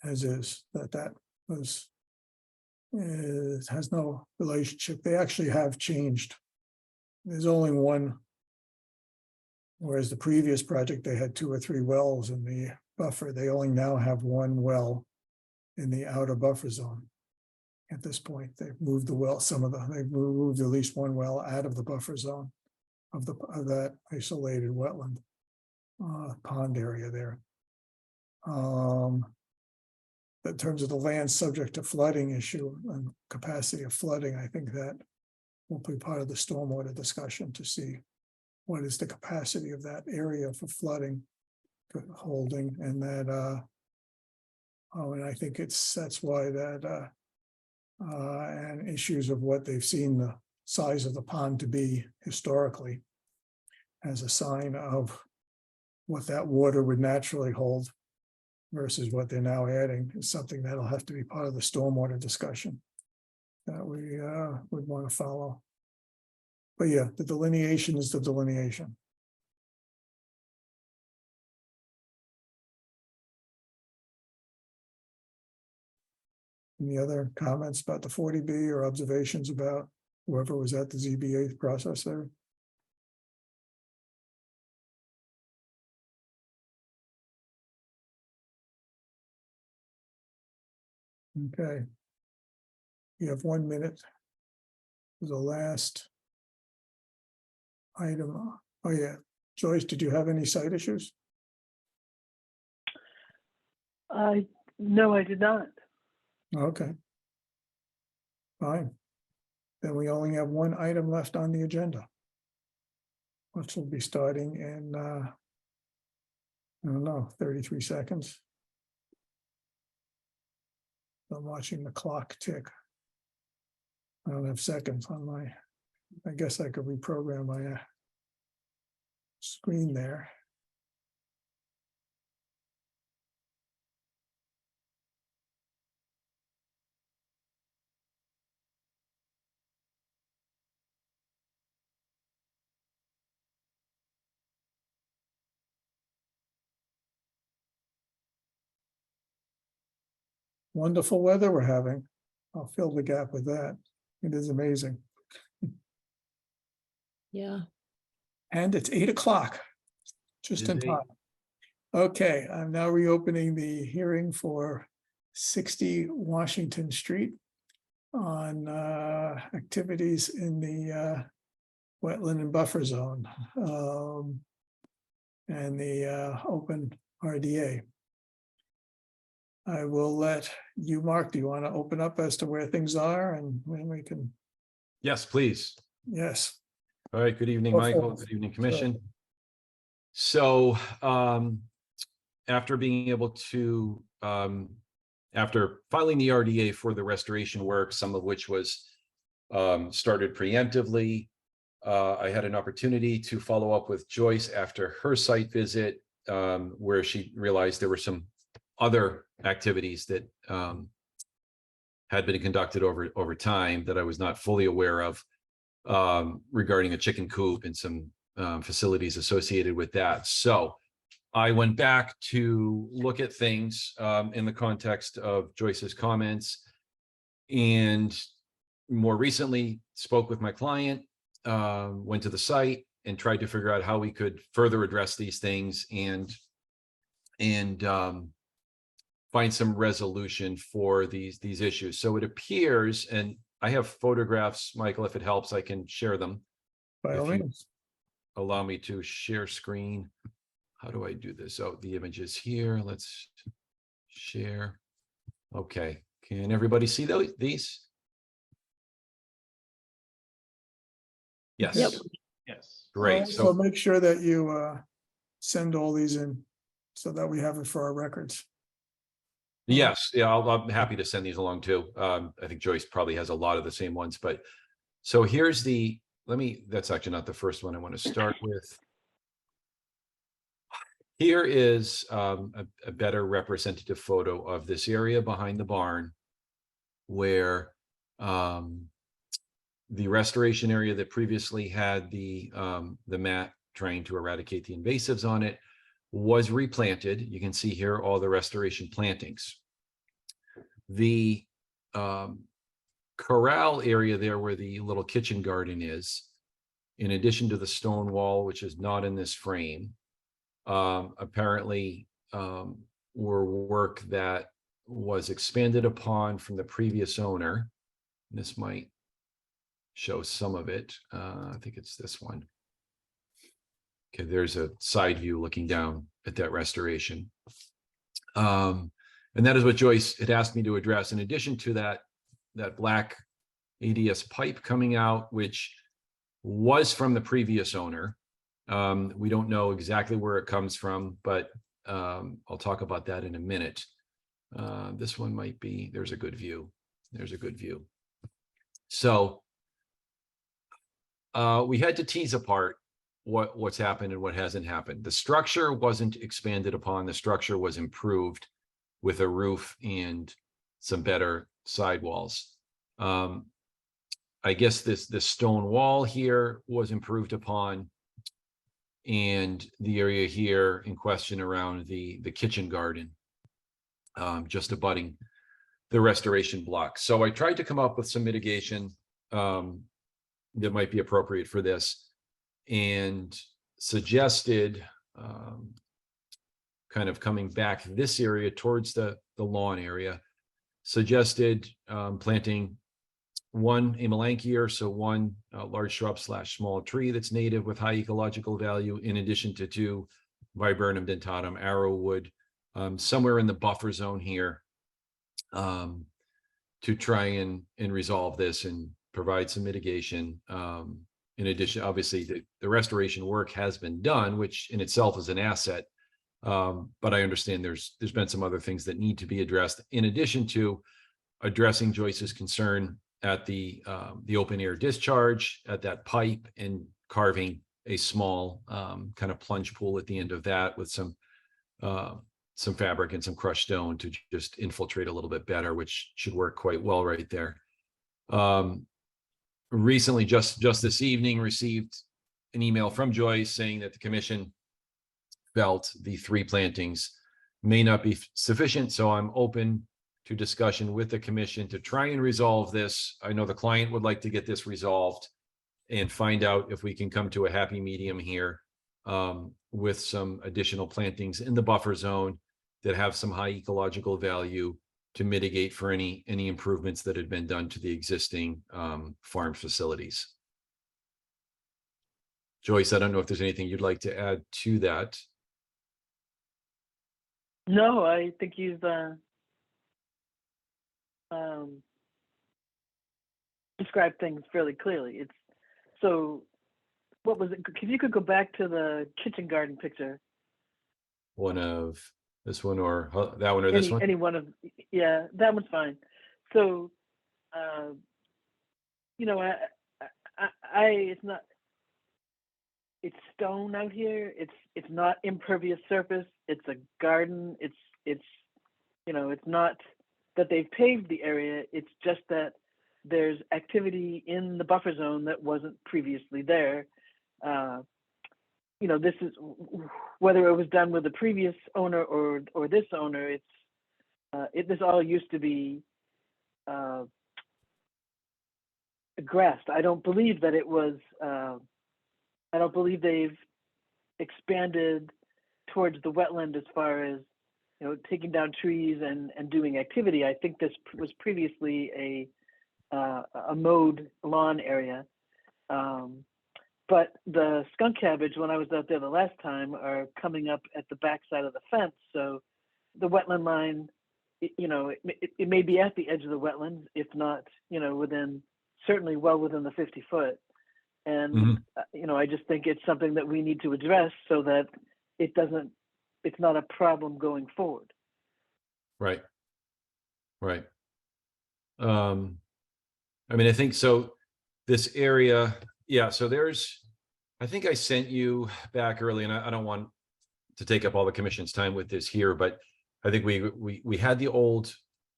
as is, that was, it has no relationship. They actually have changed. There's only one. Whereas the previous project, they had 2 or 3 wells in the buffer. They only now have 1 well in the outer buffer zone. At this point, they've moved the well, they've removed at least 1 well out of the buffer zone of that isolated wetland pond area there. In terms of the land subject to flooding issue and capacity of flooding, I think that will be part of the stormwater discussion to see what is the capacity of that area for flooding holding, and that and I think that's why that and issues of what they've seen the size of the pond to be historically as a sign of what that water would naturally hold versus what they're now adding is something that'll have to be part of the stormwater discussion that we would want to follow. But yeah, the delineation is the delineation. Any other comments about the 40B or observations about whoever was at the ZBA process there? Okay. You have 1 minute for the last item. Oh yeah, Joyce, did you have any site issues?
No, I did not.
Okay. Fine. Then we only have 1 item left on the agenda, which will be starting in, I don't know, 33 seconds. I'm watching the clock tick. I don't have seconds on my, I guess I could reprogram my screen there. Wonderful weather we're having. I'll fill the gap with that. It is amazing.
Yeah.
And it's 8 o'clock, just in time. Okay, I'm now reopening the hearing for 60 Washington Street on activities in the wetland and buffer zone and the open RDA. I will let you, Mark, do you want to open up as to where things are and when we can?
Yes, please.
Yes.
All right. Good evening,
Go
Michael.
forth.
Good evening, Commission. So after being able to, after filing the RDA for the restoration work, some of which was started preemptively, I had an opportunity to follow up with Joyce after her site visit, where she realized there were some other activities that had been conducted over time that I was not fully aware of, regarding a chicken coop and some facilities associated with that. So I went back to look at things in the context of Joyce's comments, and more recently spoke with my client, went to the site and tried to figure out how we could further address these things and find some resolution for these issues. So it appears, and I have photographs, Michael, if it helps, I can share them.
By all
If you
means.
allow me to share screen. How do I do this? Oh, the image is here. Let's share. Okay, can everybody see these? Yes.
Yep.
Yes.
Great.
So make sure that you send all these in so that we have it for our records.
Yes, yeah, I'm happy to send these along too. I think Joyce probably has a lot of the same ones, but so here's the that's actually not the first one I want to start with. Here is a better representative photo of this area behind the barn where the restoration area that previously had the mat trying to eradicate the invasives on it was replanted. You can see here all the restoration plantings. The corral area there where the little kitchen garden is, in addition to the stone wall, which is not in this frame, apparently were work that was expanded upon from the previous owner. This might show some of it. I think it's this one. Okay, there's a side view looking down at that restoration. And that is what Joyce had asked me to address. In addition to that black ADS pipe coming out, which was from the previous owner. We don't know exactly where it comes from, but I'll talk about that in a minute. This one might be, there's a good view. There's a good view. So we had to tease apart what's happened and what hasn't happened. The structure wasn't expanded upon. The structure was improved with a roof and some better sidewalls. I guess this stone wall here was improved upon, and the area here in question around the kitchen garden, just abutting the restoration block. So I tried to come up with some mitigation that might be appropriate for this, and suggested kind of coming back this area towards the lawn area, suggested planting one amelanchier, so one large shrub / small tree that's native with high ecological value, in addition to 2 viburnum dentatum arrowwood, somewhere in the buffer zone here, to try and resolve this and provide some mitigation. In addition, obviously, the restoration work has been done, which in itself is an asset. But I understand there's been some other things that need to be addressed, in addition to addressing Joyce's concern at the open air discharge at that pipe, and carving a small kind of plunge pool at the end of that with some fabric and some crushed stone to just infiltrate a little bit better, which should work quite well right there. Recently, just this evening, received an email from Joyce saying that the commission felt the 3 plantings may not be sufficient. So I'm open to discussion with the commission to try and resolve this. I know the client would like to get this resolved and find out if we can come to a happy medium here, with some additional plantings in the buffer zone that have some high ecological value to mitigate for any improvements that had been done to the existing farm facilities. Joyce, I don't know if there's anything you'd like to add to that.
No, I think you've described things fairly clearly. It's so. What was it? If you could go back to the kitchen garden picture.
One of this one, or that one, or this one?
Any one of, yeah, that one's fine. So, you know, it's not. It's stone out here. It's not impervious surface. It's a garden. It's you know, it's not that they've paved the area. It's just that there's activity in the buffer zone that wasn't previously there. You know, this is whether it was done with the previous owner or this owner. This all used to be grassed. I don't believe that it was. I don't believe they've expanded towards the wetland as far as, you know, taking down trees and doing activity. I think this was previously a mowed lawn area. But the skunk cabbage, when I was out there the last time, are coming up at the backside of the fence. So the wetland line, you know, it may be at the edge of the wetlands, if not, you know, certainly well within the 50 foot. And, you know, I just think it's something that we need to address so that it's not a problem going forward.
Right. Right. I mean, I think so. This area Yeah, so I think I sent you back early, and I don't want to take up all the commission's time with this here, but I think we had the old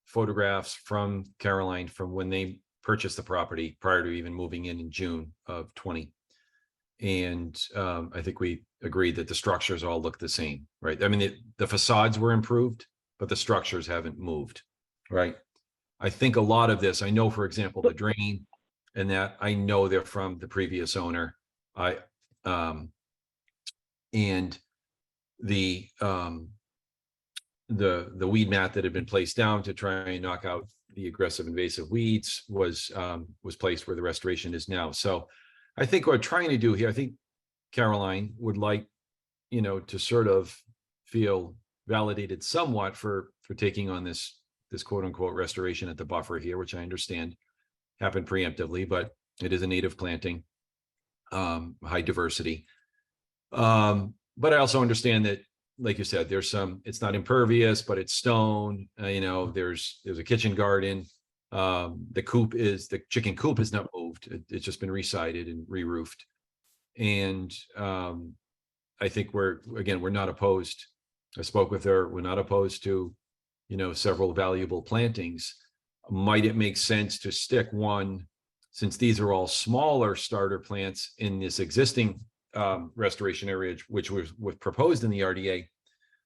photographs from Caroline from when they purchased the property prior to even moving in June of 20. And I think we agreed that the structures all look the same, right? I mean, the facades were improved, but the structures haven't moved, right? I think a lot of this, I know, for example, the drain, and that I know they're from the previous owner. And the weed mat that had been placed down to try and knock out the aggressive invasive weeds was placed where the restoration is now. So I think what we're trying to do here, I think Caroline would like, to sort of feel validated somewhat for taking on this quote unquote restoration at the buffer here, which I understand happened preemptively, but it is a native planting, high diversity. But I also understand that, like you said, it's not impervious, but it's stone. There's a kitchen garden. The chicken coop is not moved. It's just been resided and re-roofed. And I think we're not opposed. I spoke with her. We're not opposed to, several valuable plantings. Might it make sense to stick one, since these are all smaller starter plants in this existing restoration area, which was proposed in the RDA?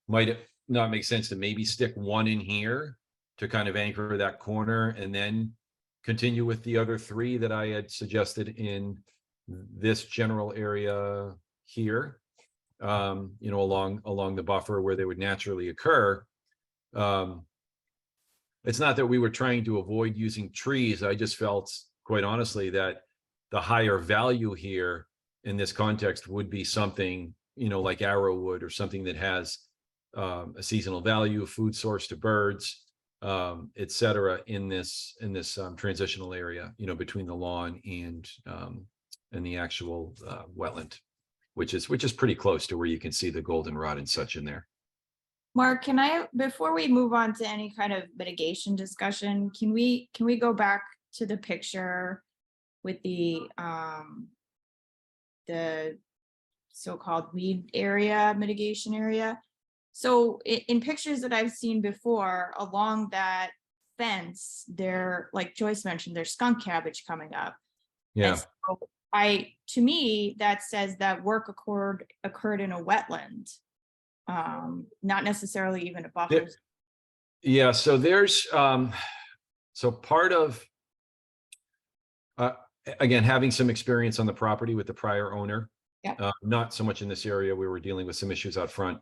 Might it not make sense to maybe stick one in here to kind of anchor that corner, and then continue with the other three that I had suggested in this general area here, along the buffer where they would naturally occur. It's not that we were trying to avoid using trees. I just felt, quite honestly, that the higher value here in this context would be something, like arrowwood, or something that has a seasonal value, food source to birds, et cetera, in this transitional area, between the lawn and the actual wetland, which is pretty close to where you can see the goldenrod and such in there.
Mark, before we move on to any kind of mitigation discussion, can we go back to the picture with the so-called weed area, mitigation area? So in pictures that I've seen before, along that fence, there, like Joyce mentioned, there's skunk cabbage coming up.
Yeah.
And so to me, that says that work occurred in a wetland, not necessarily even a buffer.
Yeah. So there's so part of again, having some experience on the property with the prior owner.
Yep.
Not so much in this area. We were dealing with some issues out front,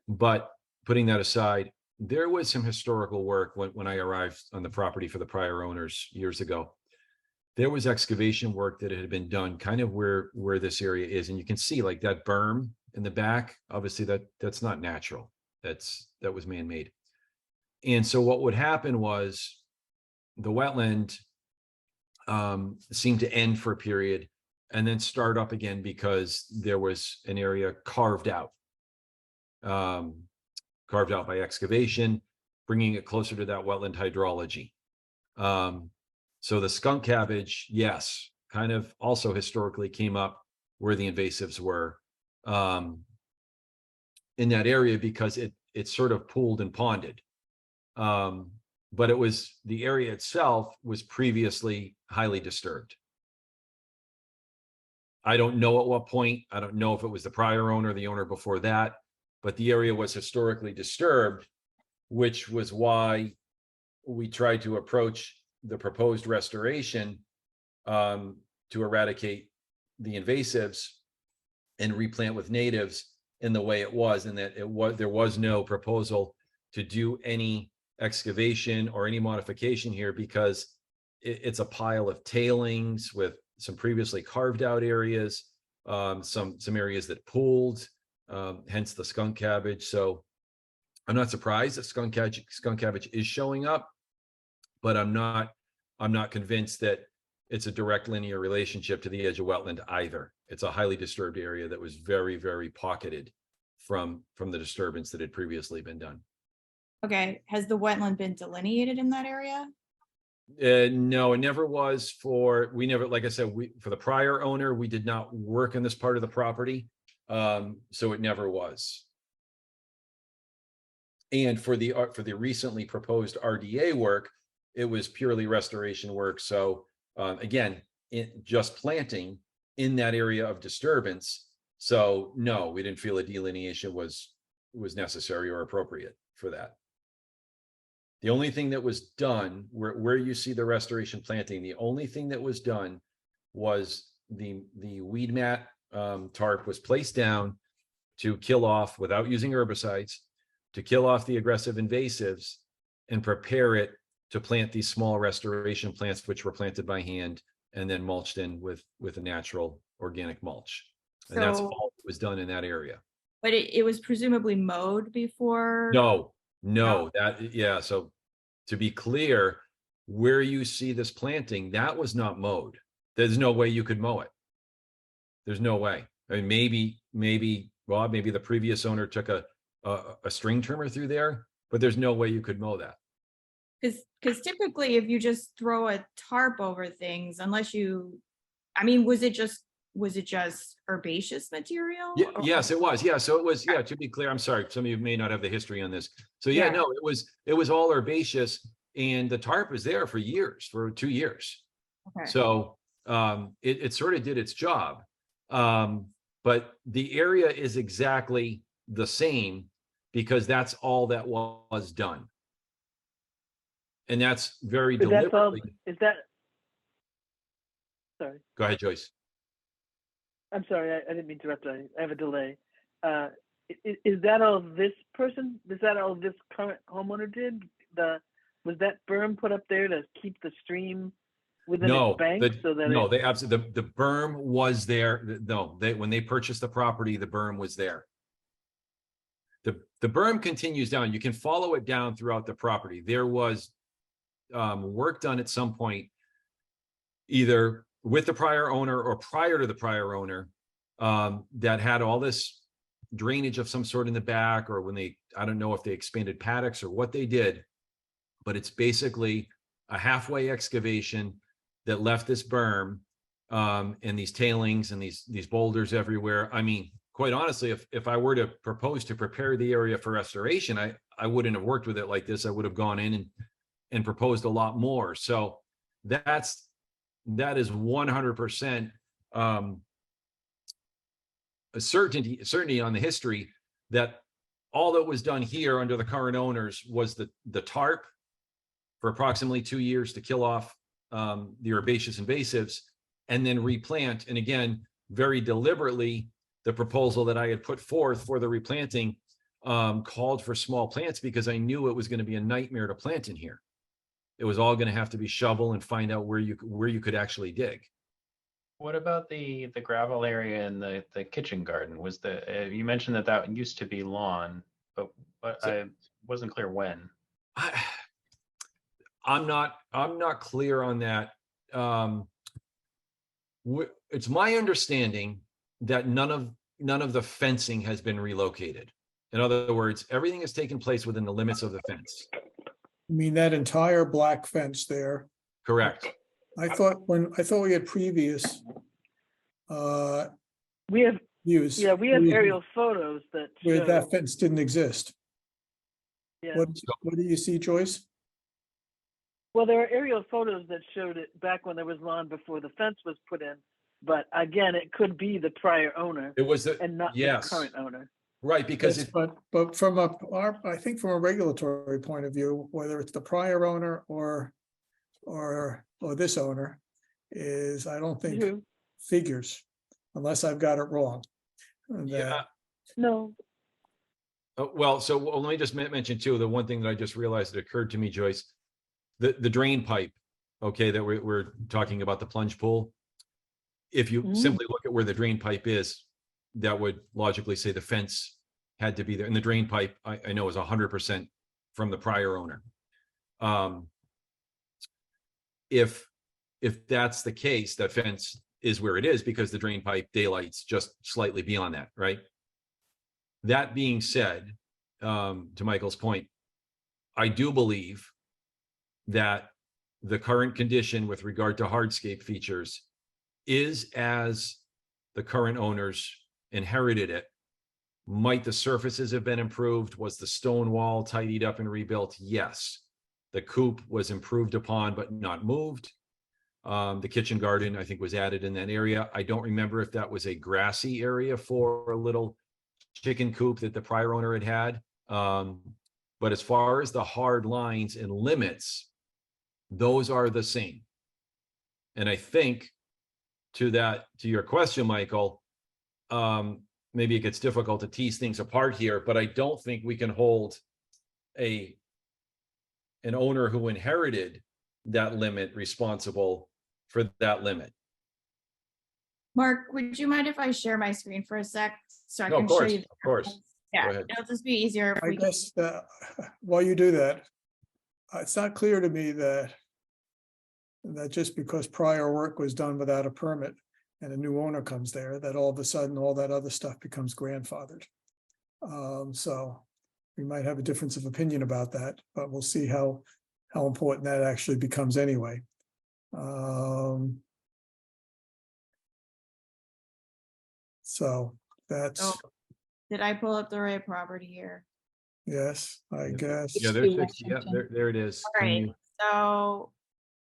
but putting that aside, there was some historical work when I arrived on the property for the prior owners years ago. There was excavation work that had been done kind of where this area is. And you can see like that berm in the back, obviously that's not natural. That was man-made. And so what would happen was the wetland seemed to end for a period and then start up again because there was an area carved out by excavation, bringing it closer to that wetland hydrology. So the skunk cabbage, yes, kind of also historically came up where the invasives were in that area because it sort of pooled and ponded. But the area itself was previously highly disturbed. I don't know at what point. I don't know if it was the prior owner, the owner before that, but the area was historically disturbed, which was why we tried to approach the proposed restoration to eradicate the invasives and replant with natives in the way it was, and that there was no proposal to do any excavation or any modification here because it's a pile of tailings with some previously carved out areas, some areas that pooled, hence the skunk cabbage. So I'm not surprised that skunk cabbage is showing up, but I'm not convinced that it's a direct linear relationship to the edge of wetland either. It's a highly disturbed area that was very, very pocketed from the disturbance that had previously been done.
Okay, has the wetland been delineated in that area?
No, it never was we never, like I said, for the prior owner, we did not work on this part of the property. So it never was. And for the recently proposed RDA work, it was purely restoration work. So again, just planting in that area of disturbance. So no, we didn't feel a delineation was necessary or appropriate for that. The only thing that was done, where you see the restoration planting, the only thing that was done was the weed mat tarp was placed down to kill off, without using herbicides, to kill off the aggressive invasives and prepare it to plant these small restoration plants, which were planted by hand and then mulched in with a natural organic mulch. And that's
So-
all that was done in that area.
But it was presumably mowed before?
No, yeah. So to be clear, where you see this planting, that was not mowed. There's no way you could mow it. There's no way. I mean, maybe Rob, maybe the previous owner took a string trimmer through there, but there's no way you could mow that.
Because typically if you just throw a tarp over things, unless you, I mean, was it just herbaceous material?
Yeah,
Or-
yes, it was. Yeah, so it was. Yeah, to be clear, I'm sorry. Some of you may not have the history on this. So yeah,
Yeah.
no, it was all herbaceous, and the tarp was there for 2 years.
Okay.
So it sort of did its job. But the area is exactly the same because that's all that was done. And that's very
But that's all,
deliberately.
is that? Sorry,
Go ahead, Joyce.
I'm sorry, I didn't mean to interrupt, I have a delay. Is that all this person, is that all this current homeowner did? Was that berm put up there to keep the stream within its bank so that?
No, they absolutely, the berm was there. No, when they purchased the property, the berm was there. The berm continues down. You can follow it down throughout the property. There was work done at some point, either with the prior owner or prior to the prior owner, that had all this drainage of some sort in the back, or when I don't know if they expanded paddocks or what they did, but it's basically a halfway excavation that left this berm and these tailings and these boulders everywhere. I mean, quite honestly, if I were to propose to prepare the area for restoration, I wouldn't have worked with it like this. I would have gone in and proposed a lot more. So that is 100% a certainty on the history that all that was done here under the current owners was the tarp for approximately 2 years to kill off the herbaceous invasives and then replant. And again, very deliberately, the proposal that I had put forth for the replanting called for small plants because I knew it was going to be a nightmare to plant in here. It was all going to have to be shovel and find out where you could actually dig.
What about the gravel area in the kitchen garden? Was you mentioned that used to be lawn, but I wasn't clear when.
I'm not clear on that. It's my understanding that none of the fencing has been relocated. In other words, everything has taken place within the limits of the fence.
I mean, that entire black fence there,
Correct.
I thought we had previous
We have,
views.
yeah, we have aerial photos that
Where
show,
that fence didn't exist.
yeah.
What do you see, Joyce?
Well, there are aerial photos that showed it back when there was lawn before the fence was put in. But again, it could be the prior owner
It was
and not the current owner.
right, because
Yes, but from I think from a regulatory point of view, whether it's the prior owner or this owner, is I don't think
True.
figures, unless I've got it wrong. And
yeah.
No,
Well, so let me just mention too, the one thing that I just realized that occurred to me, Joyce, the drain pipe, okay, that we're talking about the plunge pool. If you simply look at where the drain pipe is, that would logically say the fence had to be there. And the drain pipe, I know is 100% from the prior owner. If that's the case, that fence is where it is because the drain pipe daylight's just slightly beyond that, right? That being said, to Michael's point, I do believe that the current condition with regard to hardscape features is as the current owners inherited it. Might the surfaces have been improved? Was the stone wall tidied up and rebuilt? Yes. The coop was improved upon but not moved. The kitchen garden, I think, was added in that area. I don't remember if that was a grassy area for a little chicken coop that the prior owner had had. But as far as the hard lines and limits, those are the same. And I think to your question, Michael, maybe it gets difficult to tease things apart here, but I don't think we can hold an owner who inherited that limit responsible for that limit.
Mark, would you mind if I share my screen for a sec? So I
No,
can
of
show
course,
you.
of course. Go
Yeah,
ahead.
it'll just be easier if
I
we can.
guess while you do that, it's not clear to me that just because prior work was done without a permit and a new owner comes there, that all of a sudden all that other stuff becomes grandfathered. So we might have a difference of opinion about that, but we'll see how important that actually becomes anyway. So that's,
Oh, did I pull up the right property here?
yes, I guess.
Yeah, there's 60. Yeah, there it is.
All
Can
right,
you-
so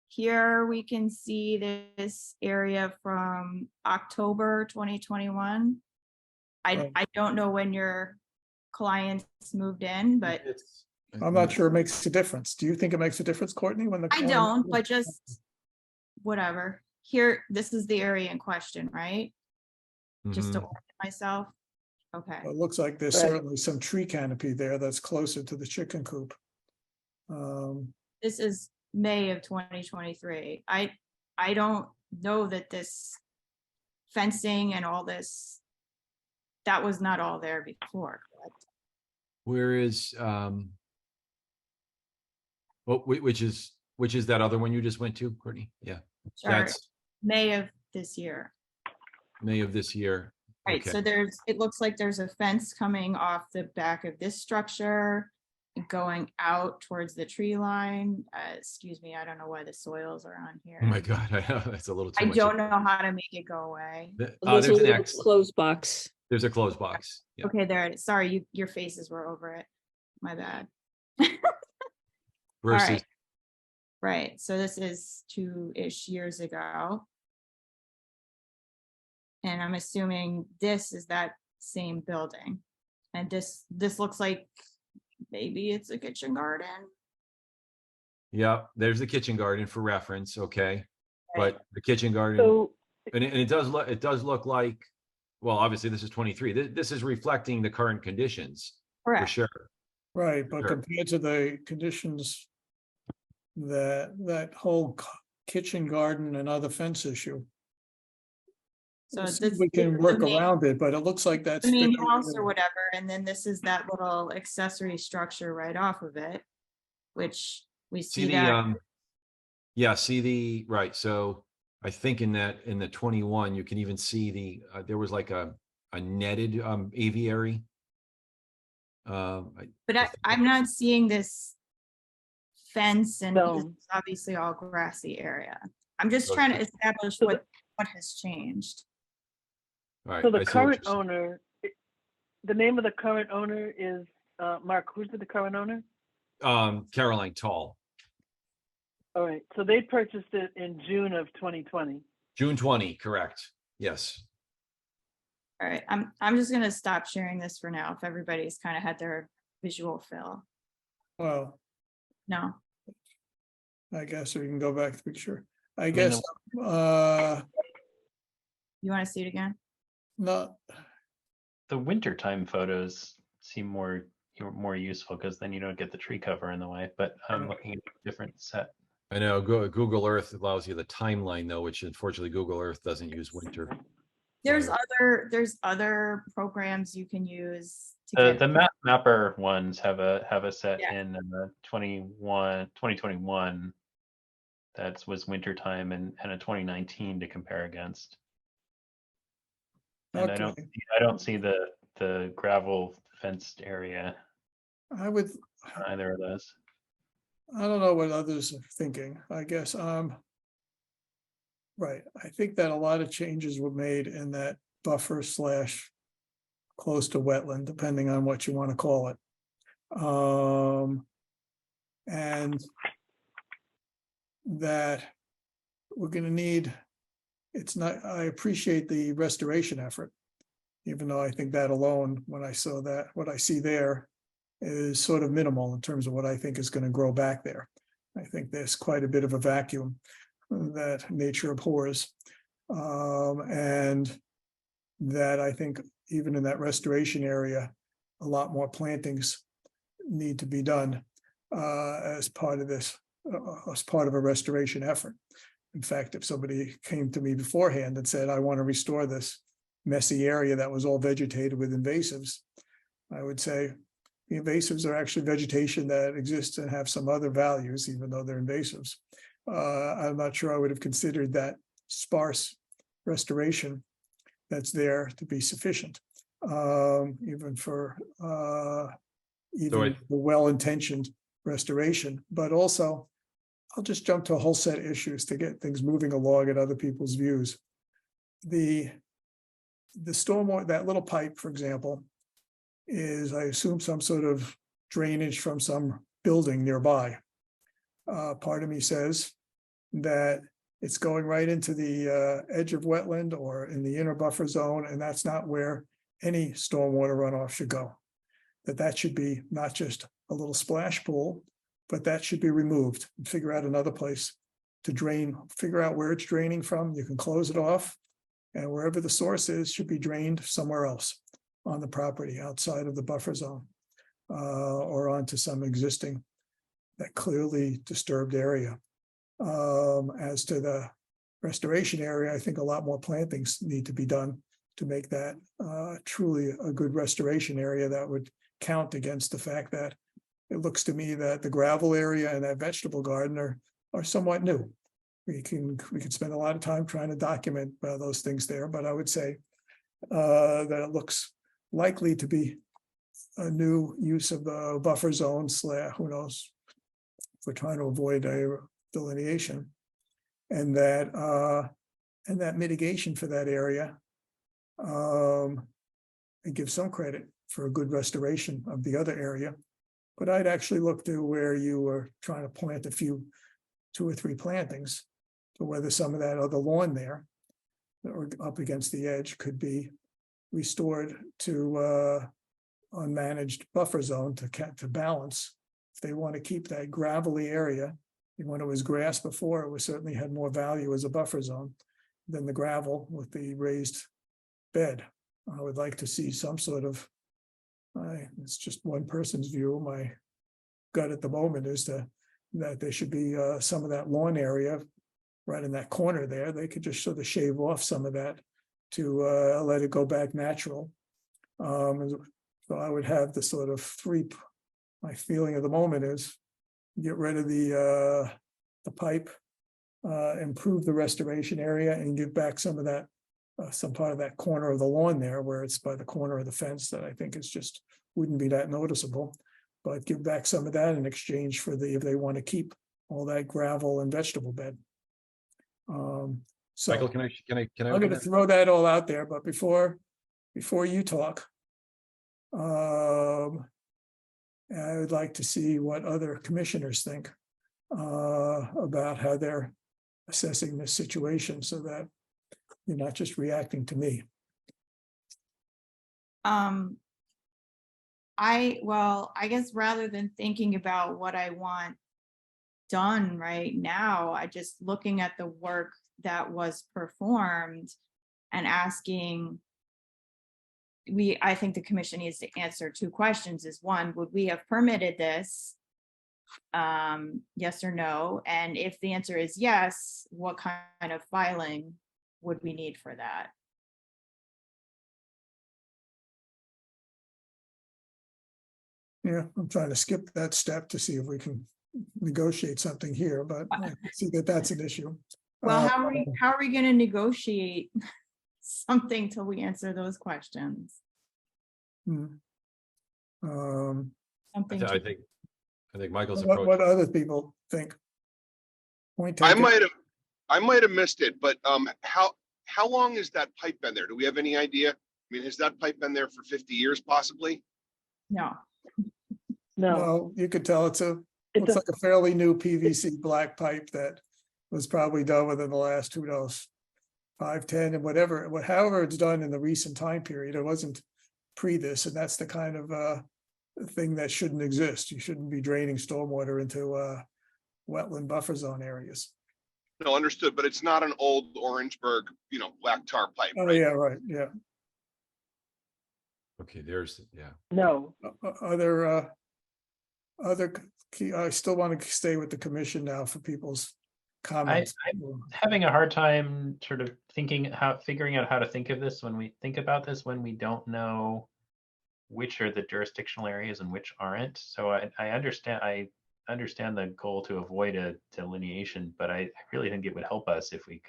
here we can see this area from October 2021.
Right.
I don't know when your clients moved in, but
It's-
I'm not sure it makes a difference. Do you think it makes a difference, Courtney, when the?
I don't, but just whatever. Here, this is the area in question, right? Just to
Mhm.
orient myself. Okay,
It looks like there's
Right.
certainly some tree canopy there that's closer to the chicken coop.
this is May of 2023. I don't know that this fencing and all this, that was not all there before, correct?
Where is which is that other one you just went to, Courtney? Yeah,
Sure,
that's
May of this year.
May of this year.
Right, so
Okay.
it looks like there's a fence coming off the back of this structure, going out towards the tree line. Excuse me, I don't know why the soils are on here.
Oh my God, I know that's a little too
I
much.
don't know how to make it go away.
There's
There's
a
an
little
X.
closed box.
There's a closed box. Yeah.
Okay, there it is. Sorry, your faces were over it. My bad.
Versus
right. Right, so this is 2-ish years ago. And I'm assuming this is that same building. And this looks like maybe it's a kitchen garden.
yeah, there's the kitchen garden for reference. Okay.
Right.
But the kitchen garden,
So,
and it does look like, well, obviously this is 23. This is reflecting the current conditions for
Correct.
sure.
Right, but
Sure.
compared to the conditions that whole kitchen garden and other fence issue.
So
See if
this
we can
is
work
the main-
around it, but it looks like that's.
the main
very
house or
minimal.
whatever, and then this is that little accessory structure right off of it, which we
See
see
the
that.
yeah, see the right. So I think in the 21, you can even see there was like a netted aviary.
But I'm not seeing this fence, and
No.
it's obviously all grassy area. I'm just
Okay.
trying to establish
So
what has changed.
All right,
so
I
the
see what
current
you're saying.
owner, the name of the current owner is, Mark, who's the current owner?
Caroline Tall,
All right, so they purchased it in June of 2020.
June 20, correct? Yes.
All right, I'm just gonna stop sharing this for now if everybody's kind of had their visual fill.
Well,
No,
I guess we can go back to the picture. I
mean,
guess,
you want to see it again?
not,
The wintertime photos seem more useful because then you don't get the tree cover in the way, but I'm looking at a different set.
I know Google Earth allows you the timeline though, which unfortunately Google Earth doesn't use winter.
There's
Fire.
other programs you can use to
The
get.
mapper ones have a set
Yeah.
in 2021 that was wintertime and a 2019 to compare against. And
okay,
I don't see the gravel fenced area
I would,
on either of those.
I don't know what others are thinking, I guess, right, I think that a lot of changes were made in that buffer slash close to wetland, depending on what you want to call it. And that we're gonna need, it's not, I appreciate the restoration effort. Even though I think that alone, when I saw that, what I see there is sort of minimal in terms of what I think is gonna grow back there. I think there's quite a bit of a vacuum that nature abhors. And that I think even in that restoration area, a lot more plantings need to be done as part of this, as part of a restoration effort. In fact, if somebody came to me beforehand and said, I want to restore this messy area that was all vegetated with invasives, I would say the invasives are actually vegetation that exists and have some other values, even though they're invasives. I'm not sure I would have considered that sparse restoration that's there to be sufficient, even for even the well-intentioned restoration. But also, I'll just jump to a whole set of issues to get things moving along at other people's views. The stormwater, that little pipe, for example, is, I assume, some sort of drainage from some building nearby. Part of me says that it's going right into the edge of wetland or in the inner buffer zone, and that's not where any stormwater runoff should go. That should be not just a little splash pool, but that should be removed and figure out another place to drain, figure out where it's draining from. You can close it off, and wherever the source is should be drained somewhere else on the property outside of the buffer zone, or onto some existing, that clearly disturbed area. As to the restoration area, I think a lot more plantings need to be done to make that truly a good restoration area that would count against the fact that it looks to me that the gravel area and that vegetable garden are somewhat new. We can spend a lot of time trying to document those things there, but I would say that it looks likely to be a new use of the buffer zone / who knows, if we're trying to avoid a delineation, and that mitigation for that area, and give some credit for a good restoration of the other area. But I'd actually look to where you were trying to plant 2 or 3 plantings, to whether some of that other lawn there or up against the edge could be restored to unmanaged buffer zone to balance. If they want to keep that gravelly area, when it was grass before, it was certainly had more value as a buffer zone than the gravel with the raised bed. I would like to see some sort of, it's just one person's view. My gut at the moment is that there should be some of that lawn area right in that corner there. They could just sort of shave off some of that to let it go back natural. So I would have the sort of 3, my feeling at the moment is get rid of the pipe, improve the restoration area, and give back some of that, some part of that corner of the lawn there where it's by the corner of the fence that I think is just wouldn't be that noticeable, but give back some of that in exchange for if they want to keep all that gravel and vegetable bed. So
Michael, can I?
I'm
open
going to
that?
throw that all out there, but before you talk, I would like to see what other commissioners think about how they're assessing this situation, so that you're not just reacting to me.
I guess rather than thinking about what I want done right now, I just looking at the work that was performed and asking, I think the commission needs to answer 2 questions. Is one, would we have permitted this? Yes or no? And if the answer is yes, what kind of filing would we need for that?
Yeah, I'm trying to skip that step to see if we can negotiate something here, but I can see that that's an issue.
Well, how are we going to negotiate something till we answer those questions?
Hmm.
Something
I
to-
think I think Michael's
What
approach.
other people think? Point
I
taken.
might have missed it, but how long has that pipe been there? Do we have any idea? I mean, has that pipe been there for 50 years possibly?
No,
No,
No, you could tell
it
looks
does,
like a fairly new PVC black pipe that was probably done within the last, who knows, 5, 10, and however it's done in the recent time period. It wasn't pre this, and that's the kind of thing that shouldn't exist. You shouldn't be draining stormwater into wetland buffer zone areas.
No, understood, but it's not an old Orangeburg, black tar pipe,
Oh,
right?
yeah, right, yeah.
Okay, there's, yeah.
no,
Other key, I still want to stay with the commission now for people's comments.
Having a hard time sort of figuring out how to think of this when we think about this, when we don't know which are the jurisdictional areas and which aren't. So I understand the goal to avoid a delineation, but I really think it would help us if we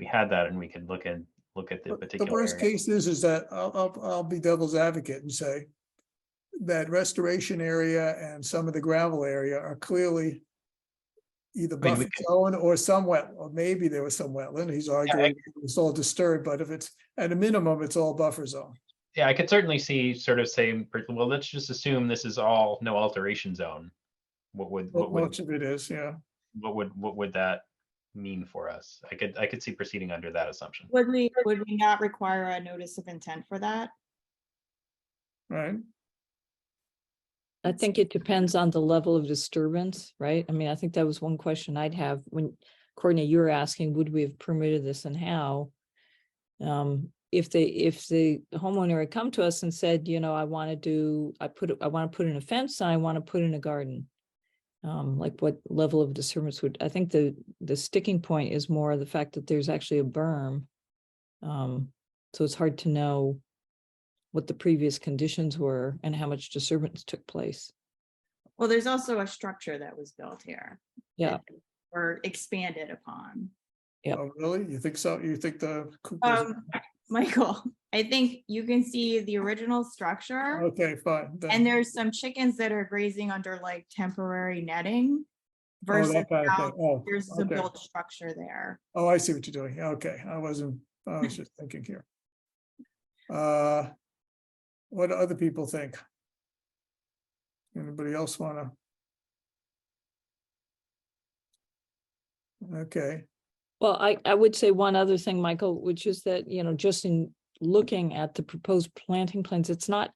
had that and we could look at the
The
particular
worst
area.
case is that I'll be devil's advocate and say that restoration area and some of the gravel area are clearly either
I mean, we
buffer zone or some wet, or maybe there was some wetland. He's arguing it's all disturbed, but if it's at a minimum, it's all buffer zone.
Yeah, I could certainly see sort of saying, well, let's just assume this is all no alteration zone. What would
Much of it is, yeah.
what would that mean for us? I could see proceeding under that assumption.
would we not require a notice of intent for that?
Right.
I think it depends on the level of disturbance, right? I mean, I think that was one question I'd have when, Courtney, you were asking, would we have permitted this and how? If the homeowner had come to us and said, I want to put in a fence and I want to put in a garden. Like what level of disturbance I think the sticking point is more the fact that there's actually a berm. So it's hard to know what the previous conditions were and how much disturbance took place.
Well, there's also a structure that was built here.
Yeah.
Or expanded upon.
Yep.
Oh, really? You think so? You think the
Michael, I think you can see the original structure.
Okay, fine.
And there's some chickens that are grazing under like temporary netting. Versus
that kind of
now
thing. Oh,
there's a
okay.
built structure there.
Oh, I see what you're doing. Okay, I was just thinking here. What do other people think? Anybody else wanna? Okay,
Well, I would say one other thing, Michael, which is that, just in looking at the proposed planting plans, it's not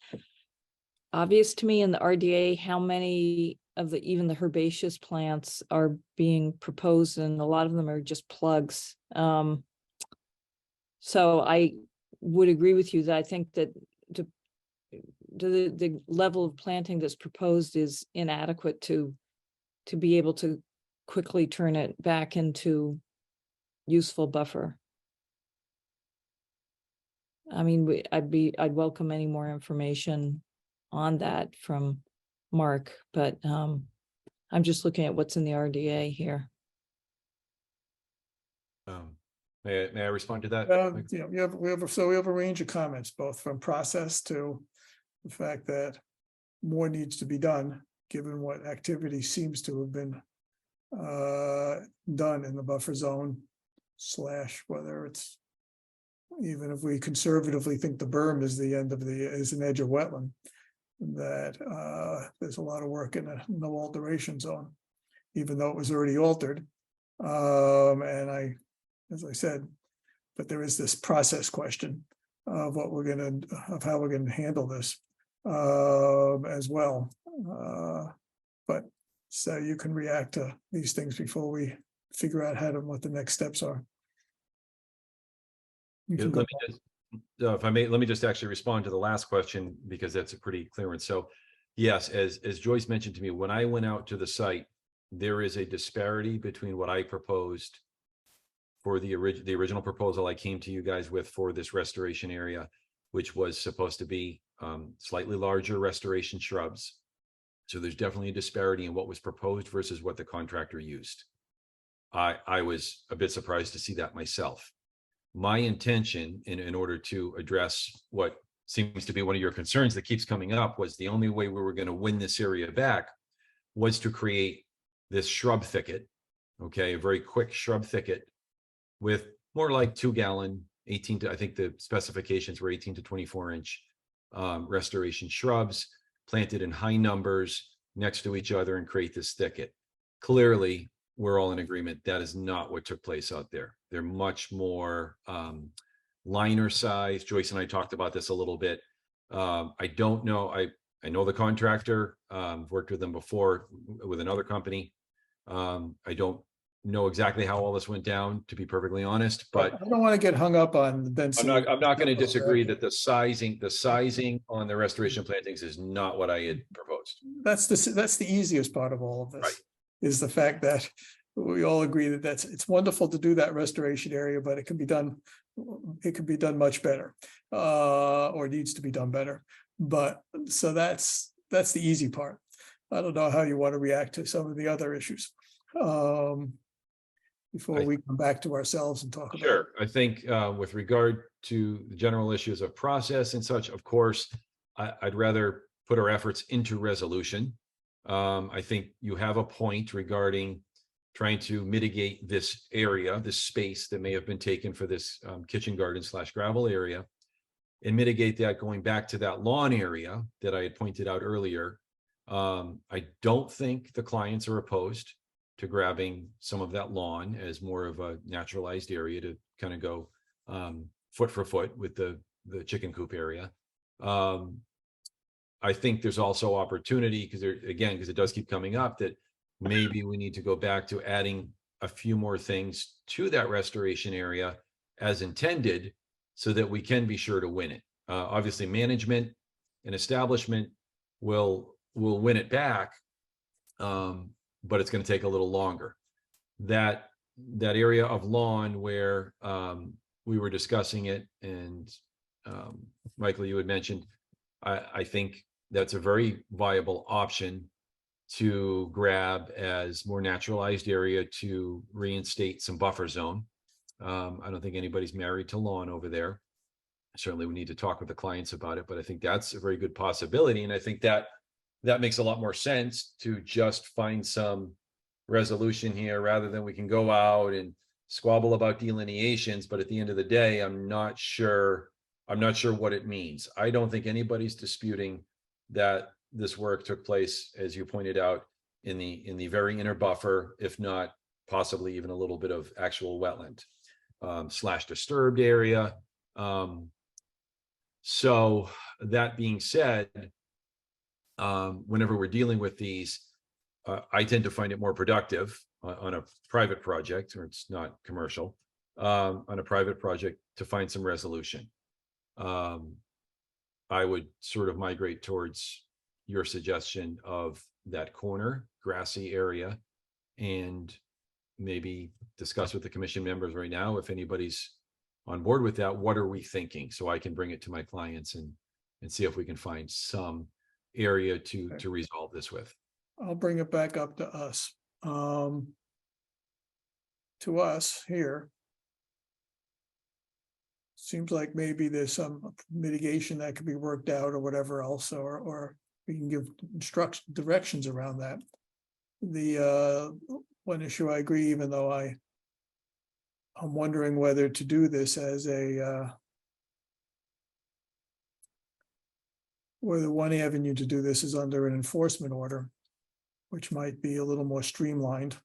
obvious to me in the RDA how many of even the herbaceous plants are being proposed, and a lot of them are just plugs. So I would agree with you that I think that the level of planting that's proposed is inadequate to be able to quickly turn it back into useful buffer. I mean, I'd welcome any more information on that from Mark, but I'm just looking at what's in the RDA here.
May I respond to that?
we have a range of comments, both from process to the fact that more needs to be done, given what activity seems to have been done in the buffer zone / whether it's, even if we conservatively think the berm is the end of is an edge of wetland, that there's a lot of work in a no alteration zone, even though it was already altered. And as I said, but there is this process question of how we're gonna handle this as well. But so you can react to these things before we figure out what the next steps are. You
Yeah,
can go.
let me just, if I may, let me just actually respond to the last question, because that's a pretty clear one. So yes, as Joyce mentioned to me, when I went out to the site, there is a disparity between what I proposed for the original proposal I came to you guys with for this restoration area, which was supposed to be slightly larger restoration shrubs. So there's definitely a disparity in what was proposed versus what the contractor used. I was a bit surprised to see that myself. My intention, in order to address what seems to be one of your concerns that keeps coming up, was the only way we were going to win this area back was to create this shrub thicket, okay, a very quick shrub thicket with more like 2-gallon, 18 to, I think the specifications were 18 to 24 inch restoration shrubs planted in high numbers next to each other and create this thicket. Clearly, we're all in agreement that is not what took place out there. They're much more liner size. Joyce and I talked about this a little bit. I don't know. I know the contractor, worked with them before with another company. I don't know exactly how all this went down, to be perfectly honest, but
I don't want to get hung up on the density.
I'm not going to disagree that the sizing on the restoration plantings is not what I had proposed.
That's the easiest part of all of
Right.
this, is the fact that we all agree that it's wonderful to do that restoration area, but it can be done much better, or needs to be done better. But so that's the easy part. I don't know how you want to react to some of the other issues. Before we come back to ourselves and talk about.
Sure. I think with regard to the general issues of process and such, of course, I'd rather put our efforts into resolution. I think you have a point regarding trying to mitigate this area, this space that may have been taken for this kitchen garden / gravel area, and mitigate that going back to that lawn area that I had pointed out earlier. I don't think the clients are opposed to grabbing some of that lawn as more of a naturalized area to kind of go foot for foot with the chicken coop area. I think there's also opportunity because it does keep coming up that maybe we need to go back to adding a few more things to that restoration area as intended so that we can be sure to win it. Obviously, management and establishment will win it back. But it's going to take a little longer. That area of lawn where we were discussing it, and Michael, you had mentioned, I think that's a very viable option to grab as more naturalized area to reinstate some buffer zone. I don't think anybody's married to lawn over there. Certainly we need to talk with the clients about it, but I think that's a very good possibility. And I think that makes a lot more sense to just find some resolution here rather than we can go out and squabble about delineations. But at the end of the day, I'm not sure what it means. I don't think anybody's disputing that this work took place, as you pointed out, in the very inner buffer, if not possibly even a little bit of actual wetland / disturbed area. So that being said, whenever we're dealing with these, I tend to find it more productive on a private project, or it's not commercial, on a private project to find some resolution. I would sort of migrate towards your suggestion of that corner grassy area and maybe discuss with the commission members right now, if anybody's on board with that, what are we thinking? So I can bring it to my clients and see if we can find some area to resolve this with.
I'll bring it back up to us. To us here. Seems like maybe there's some mitigation that could be worked out or whatever else, or we can give directions around that. The one issue I agree, even though I'm wondering whether to do this as whether one avenue to do this is under an enforcement order, which might be a little more streamlined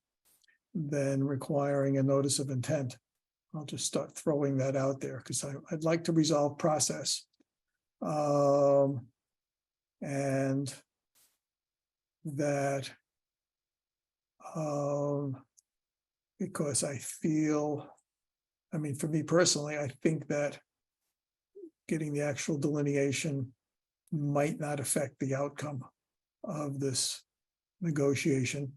than requiring a notice of intent. I'll just start throwing that out there because I'd like to resolve process. And that because I feel, I mean, for me personally, I think that getting the actual delineation might not affect the outcome of this negotiation,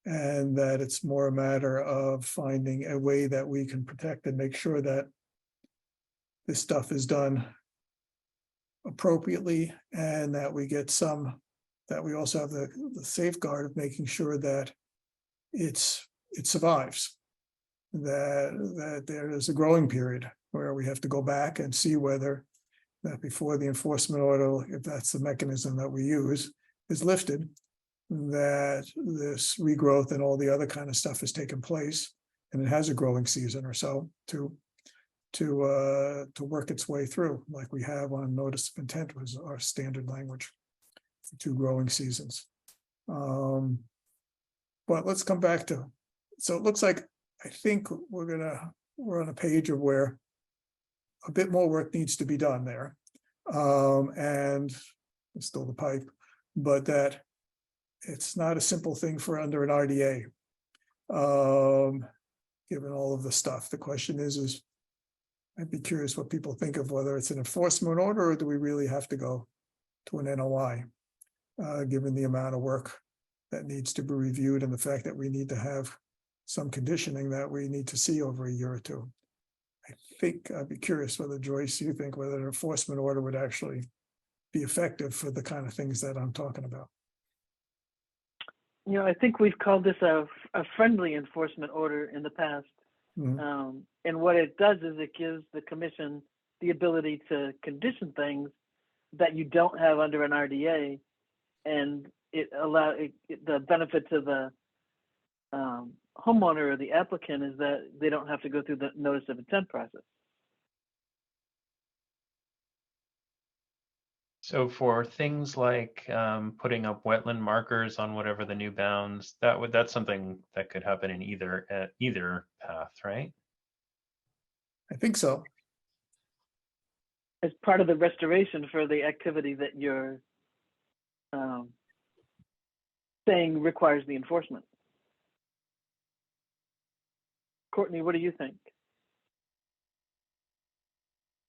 and that it's more a matter of finding a way that we can protect and make sure that this stuff is done appropriately, and that we get that we also have the safeguard of making sure that it survives, that there is a growing period where we have to go back and see whether that before the enforcement order, if that's the mechanism that we use, is lifted, that this regrowth and all the other kind of stuff has taken place, and it has a growing season or so to work its way through, like we have on notice of intent was our standard language for 2 growing seasons. But let's come back to, so it looks like, I think we're on a page of where a bit more work needs to be done there. And it's still the pipe, but that it's not a simple thing for under an RDA. Given all of the stuff, the question is I'd be curious what people think of whether it's an enforcement order or do we really have to go to an NOI, given the amount of work that needs to be reviewed and the fact that we need to have some conditioning that we need to see over a year or two. I think I'd be curious whether, Joyce, you think whether an enforcement order would actually be effective for the kind of things that I'm talking about.
You know, I think we've called this a friendly enforcement order in the past.
Mhm.
And what it does is it gives the commission the ability to condition things that you don't have under an RDA, and it the benefit to the homeowner or the applicant is that they don't have to go through the notice of intent process.
So for things like putting up wetland markers on whatever the new bounds, that's something that could happen in either path, right?
I think so.
As part of the restoration for the activity that you're saying requires the enforcement. Courtney, what do you think?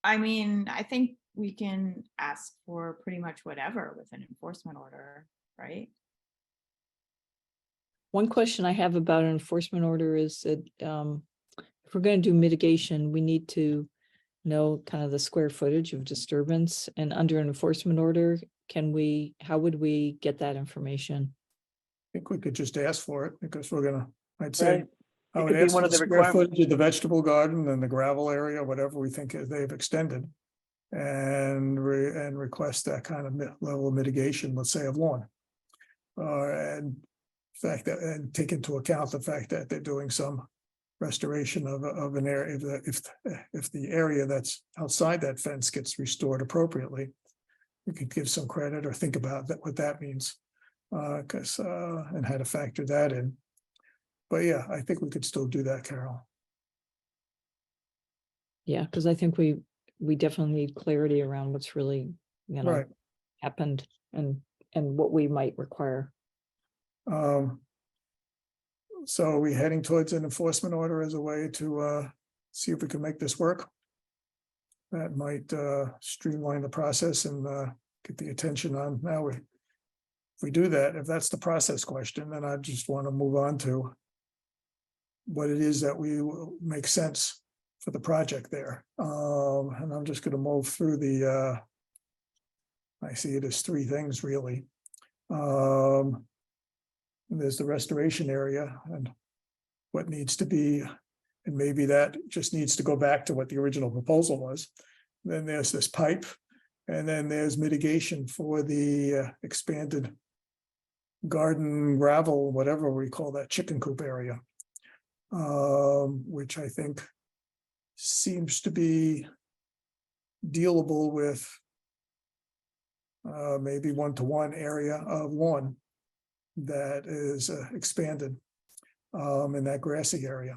I mean, I think we can ask for pretty much whatever with an enforcement order, right?
One question I have about an enforcement order is that if we're going to do mitigation, we need to know kind of the square footage of disturbance, and under an enforcement order, how would we get that information?
I think we could just ask for it because I'd say,
Right.
I
It
would
could be
ask
one
for
of
the
the
square
requirements.
footage of the vegetable garden and the gravel area, whatever we think they've extended. And request that kind of level of mitigation, let's say of lawn. And fact that, and take into account the fact that they're doing some restoration of an area, if the area that's outside that fence gets restored appropriately, we could give some credit or think about that, what that means. And how to factor that in. But yeah, I think we could still do that, Carol.
Yeah, because I think we definitely need clarity around what's really,
Right.
happened and what we might require.
So are we heading towards an enforcement order as a way to see if we can make this work? That might streamline the process and get the attention on now. If we do that, if that's the process question, then I just want to move on to what it is that we will make sense for the project there. And I'm just going to move through the I see it as 3 things really. There's the restoration area and what needs to be, and maybe that just needs to go back to what the original proposal was. Then there's this pipe, and then there's mitigation for the expanded garden gravel, whatever we call that chicken coop area. Which I think seems to be dealable with maybe 1-to-1 area of lawn that is expanded in that grassy area.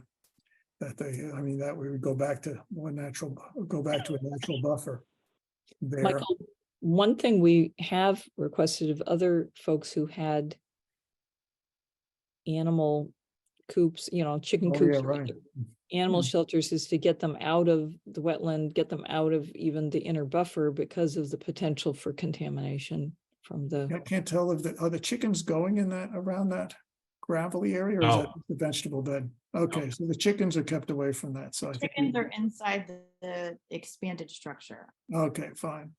That that we would go back to a natural buffer there.
Michael, one thing we have requested of other folks who had animal coops, chicken
Oh,
coops,
yeah, right.
animal shelters, is to get them out of the wetland, get them out of even the inner buffer because of the potential for contamination from
I
the.
can't tell if are the chickens going in that around that gravelly area, or is that
No.
the vegetable bed? Okay, so the chickens are kept away from that, so I think.
Chickens are inside the expanded structure.
Okay, fine.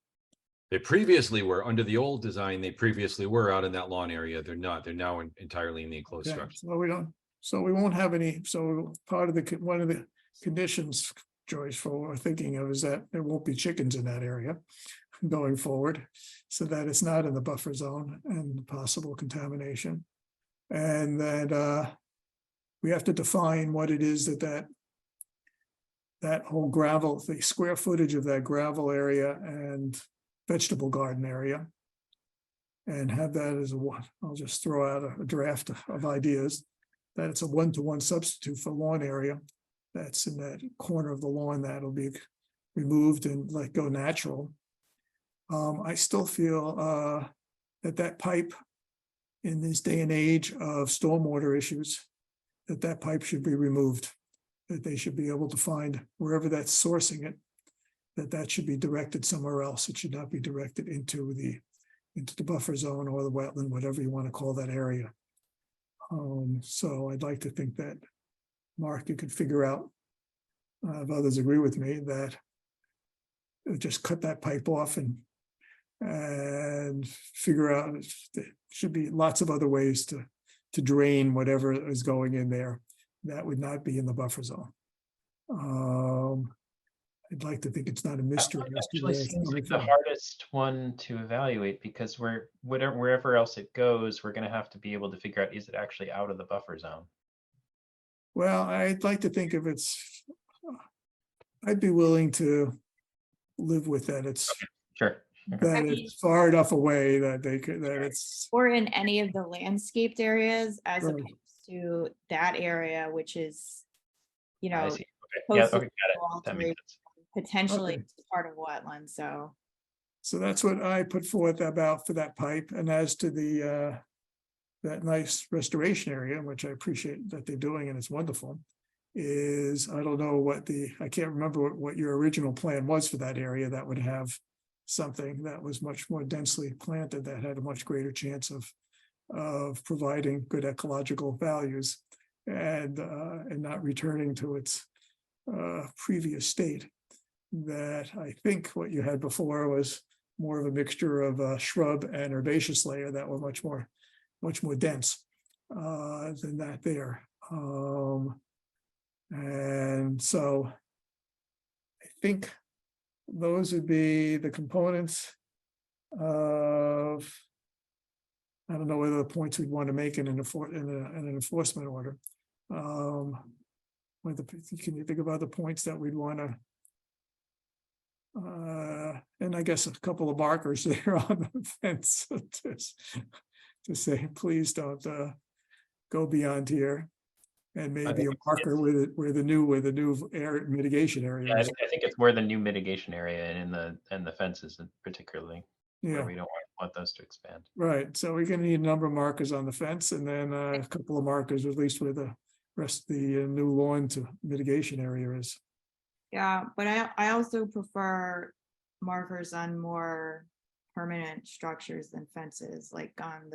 They previously were, under the old design, they previously were out in that lawn area. They're not. They're now entirely in the enclosed
Okay,
structure.
so we won't have any, so part of one of the conditions, Joyce, for what we're thinking of is that there won't be chickens in that area. going forward, so that it's not in the buffer zone and possible contamination. And that we have to define what it is that whole gravel, the square footage of that gravel area and vegetable garden area. And have that as a one, I'll just throw out a draft of ideas, that it's a one-to-one substitute for lawn area. That's in that corner of the lawn that'll be removed and let go natural. I still feel that pipe in this day and age of stormwater issues, that pipe should be removed. That they should be able to find wherever that's sourcing it, that should be directed somewhere else. It should not be directed into the buffer zone or the wetland, whatever you want to call that area. So I'd like to think that, Mark, you could figure out, if others agree with me, that just cut that pipe off and figure out, there should be lots of other ways to drain whatever is going in there. That would not be in the buffer zone. I'd like to think it's not a mystery.
That
as to
actually
where it's
seems
coming
like the
from.
hardest one to evaluate, because wherever else it goes, we're going to have to be able to figure out, is it actually out of the buffer zone?
Well, I'd like to think if it's, I'd be willing to live with that. It's
Sure.
that it's far enough away that they could, that it's,
Or in any of the landscaped areas as
Right.
opposed to that area, which is, you
I
know,
see. Okay. Yeah.
posted
Okay. Got it. That makes sense.
potentially
Okay.
part of wetland, so.
so that's what I put forth about for that pipe. And as to the that nice restoration area, which I appreciate that they're doing and it's wonderful, is I don't know what I can't remember what your original plan was for that area that would have something that was much more densely planted, that had a much greater chance of providing good ecological values and not returning to its previous state. That I think what you had before was more of a mixture of shrub and herbaceous layer that were much more dense than that there. And so I think those would be the components of, I don't know whether the points we'd want to make in an enforcement order. Can you think about the points that we'd want to, and I guess a couple of markers there on the fence to say, please don't go beyond here. And maybe a marker where the new air mitigation area
Yeah, I
is.
think it's where the new mitigation area and the fences particularly,
Yeah,
where we don't want those to expand.
right. So we're gonna need a number of markers on the fence and then a couple of markers, at least where the rest of the new lawn to mitigation area is.
Yeah, but I also prefer markers on more permanent structures than fences, like on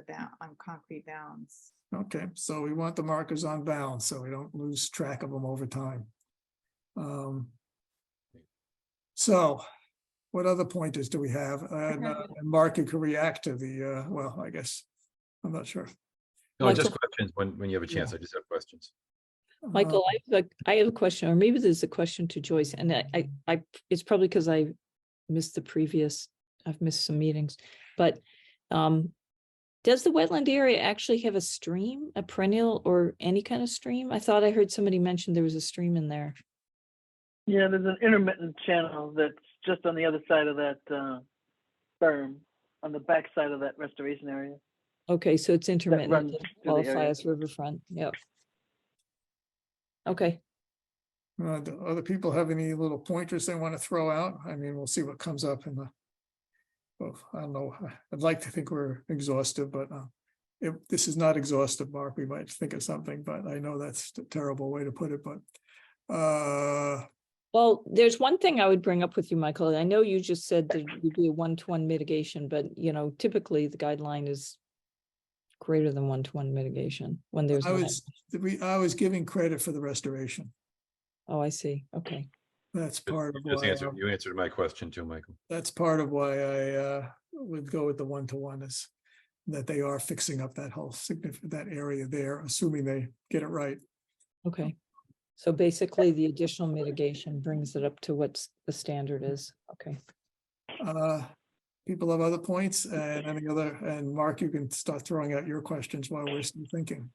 concrete bounds.
Okay, so we want the markers on bounds, so we don't lose track of them over time. So what other pointers do we have? And Mark, you can react to the, well, I guess, I'm not sure.
No, just
Michael?
questions when you have a chance. I just have questions.
Michael, I have a question, or maybe there's a question to Joyce, and I it's probably because I've missed some meetings, but does the wetland area actually have a stream, a perennial or any kind of stream? I thought I heard somebody mention there was a stream in there.
Yeah, there's an intermittent channel that's just on the other side of that berm, on the back side of that restoration area.
Okay, so it's intermittent,
runs
it
through the
qualify
area.
as riverfront, yep. Okay,
Do other people have any little pointers they want to throw out? I mean, we'll see what comes up in the. Well, I don't know. I'd like to think we're exhaustive, but if this is not exhaustive, Mark, we might think of something, but I know that's a terrible way to put it, but.
well, there's one thing I would bring up with you, Michael. I know you just said that it would be a 1-to-1 mitigation, but typically the guideline is greater than 1-to-1 mitigation when there's.
I was giving credit for the restoration.
Oh, I see. Okay.
That's part of
Just
why.
you answered my question too, Michael.
That's part of why I would go with the 1-to-1 is that they are fixing up that whole that area there, assuming they get it right.
Okay. So basically the additional mitigation brings it up to what the standard is. Okay.
people have other points and any other, and Mark, you can start throwing out your questions while we're still thinking.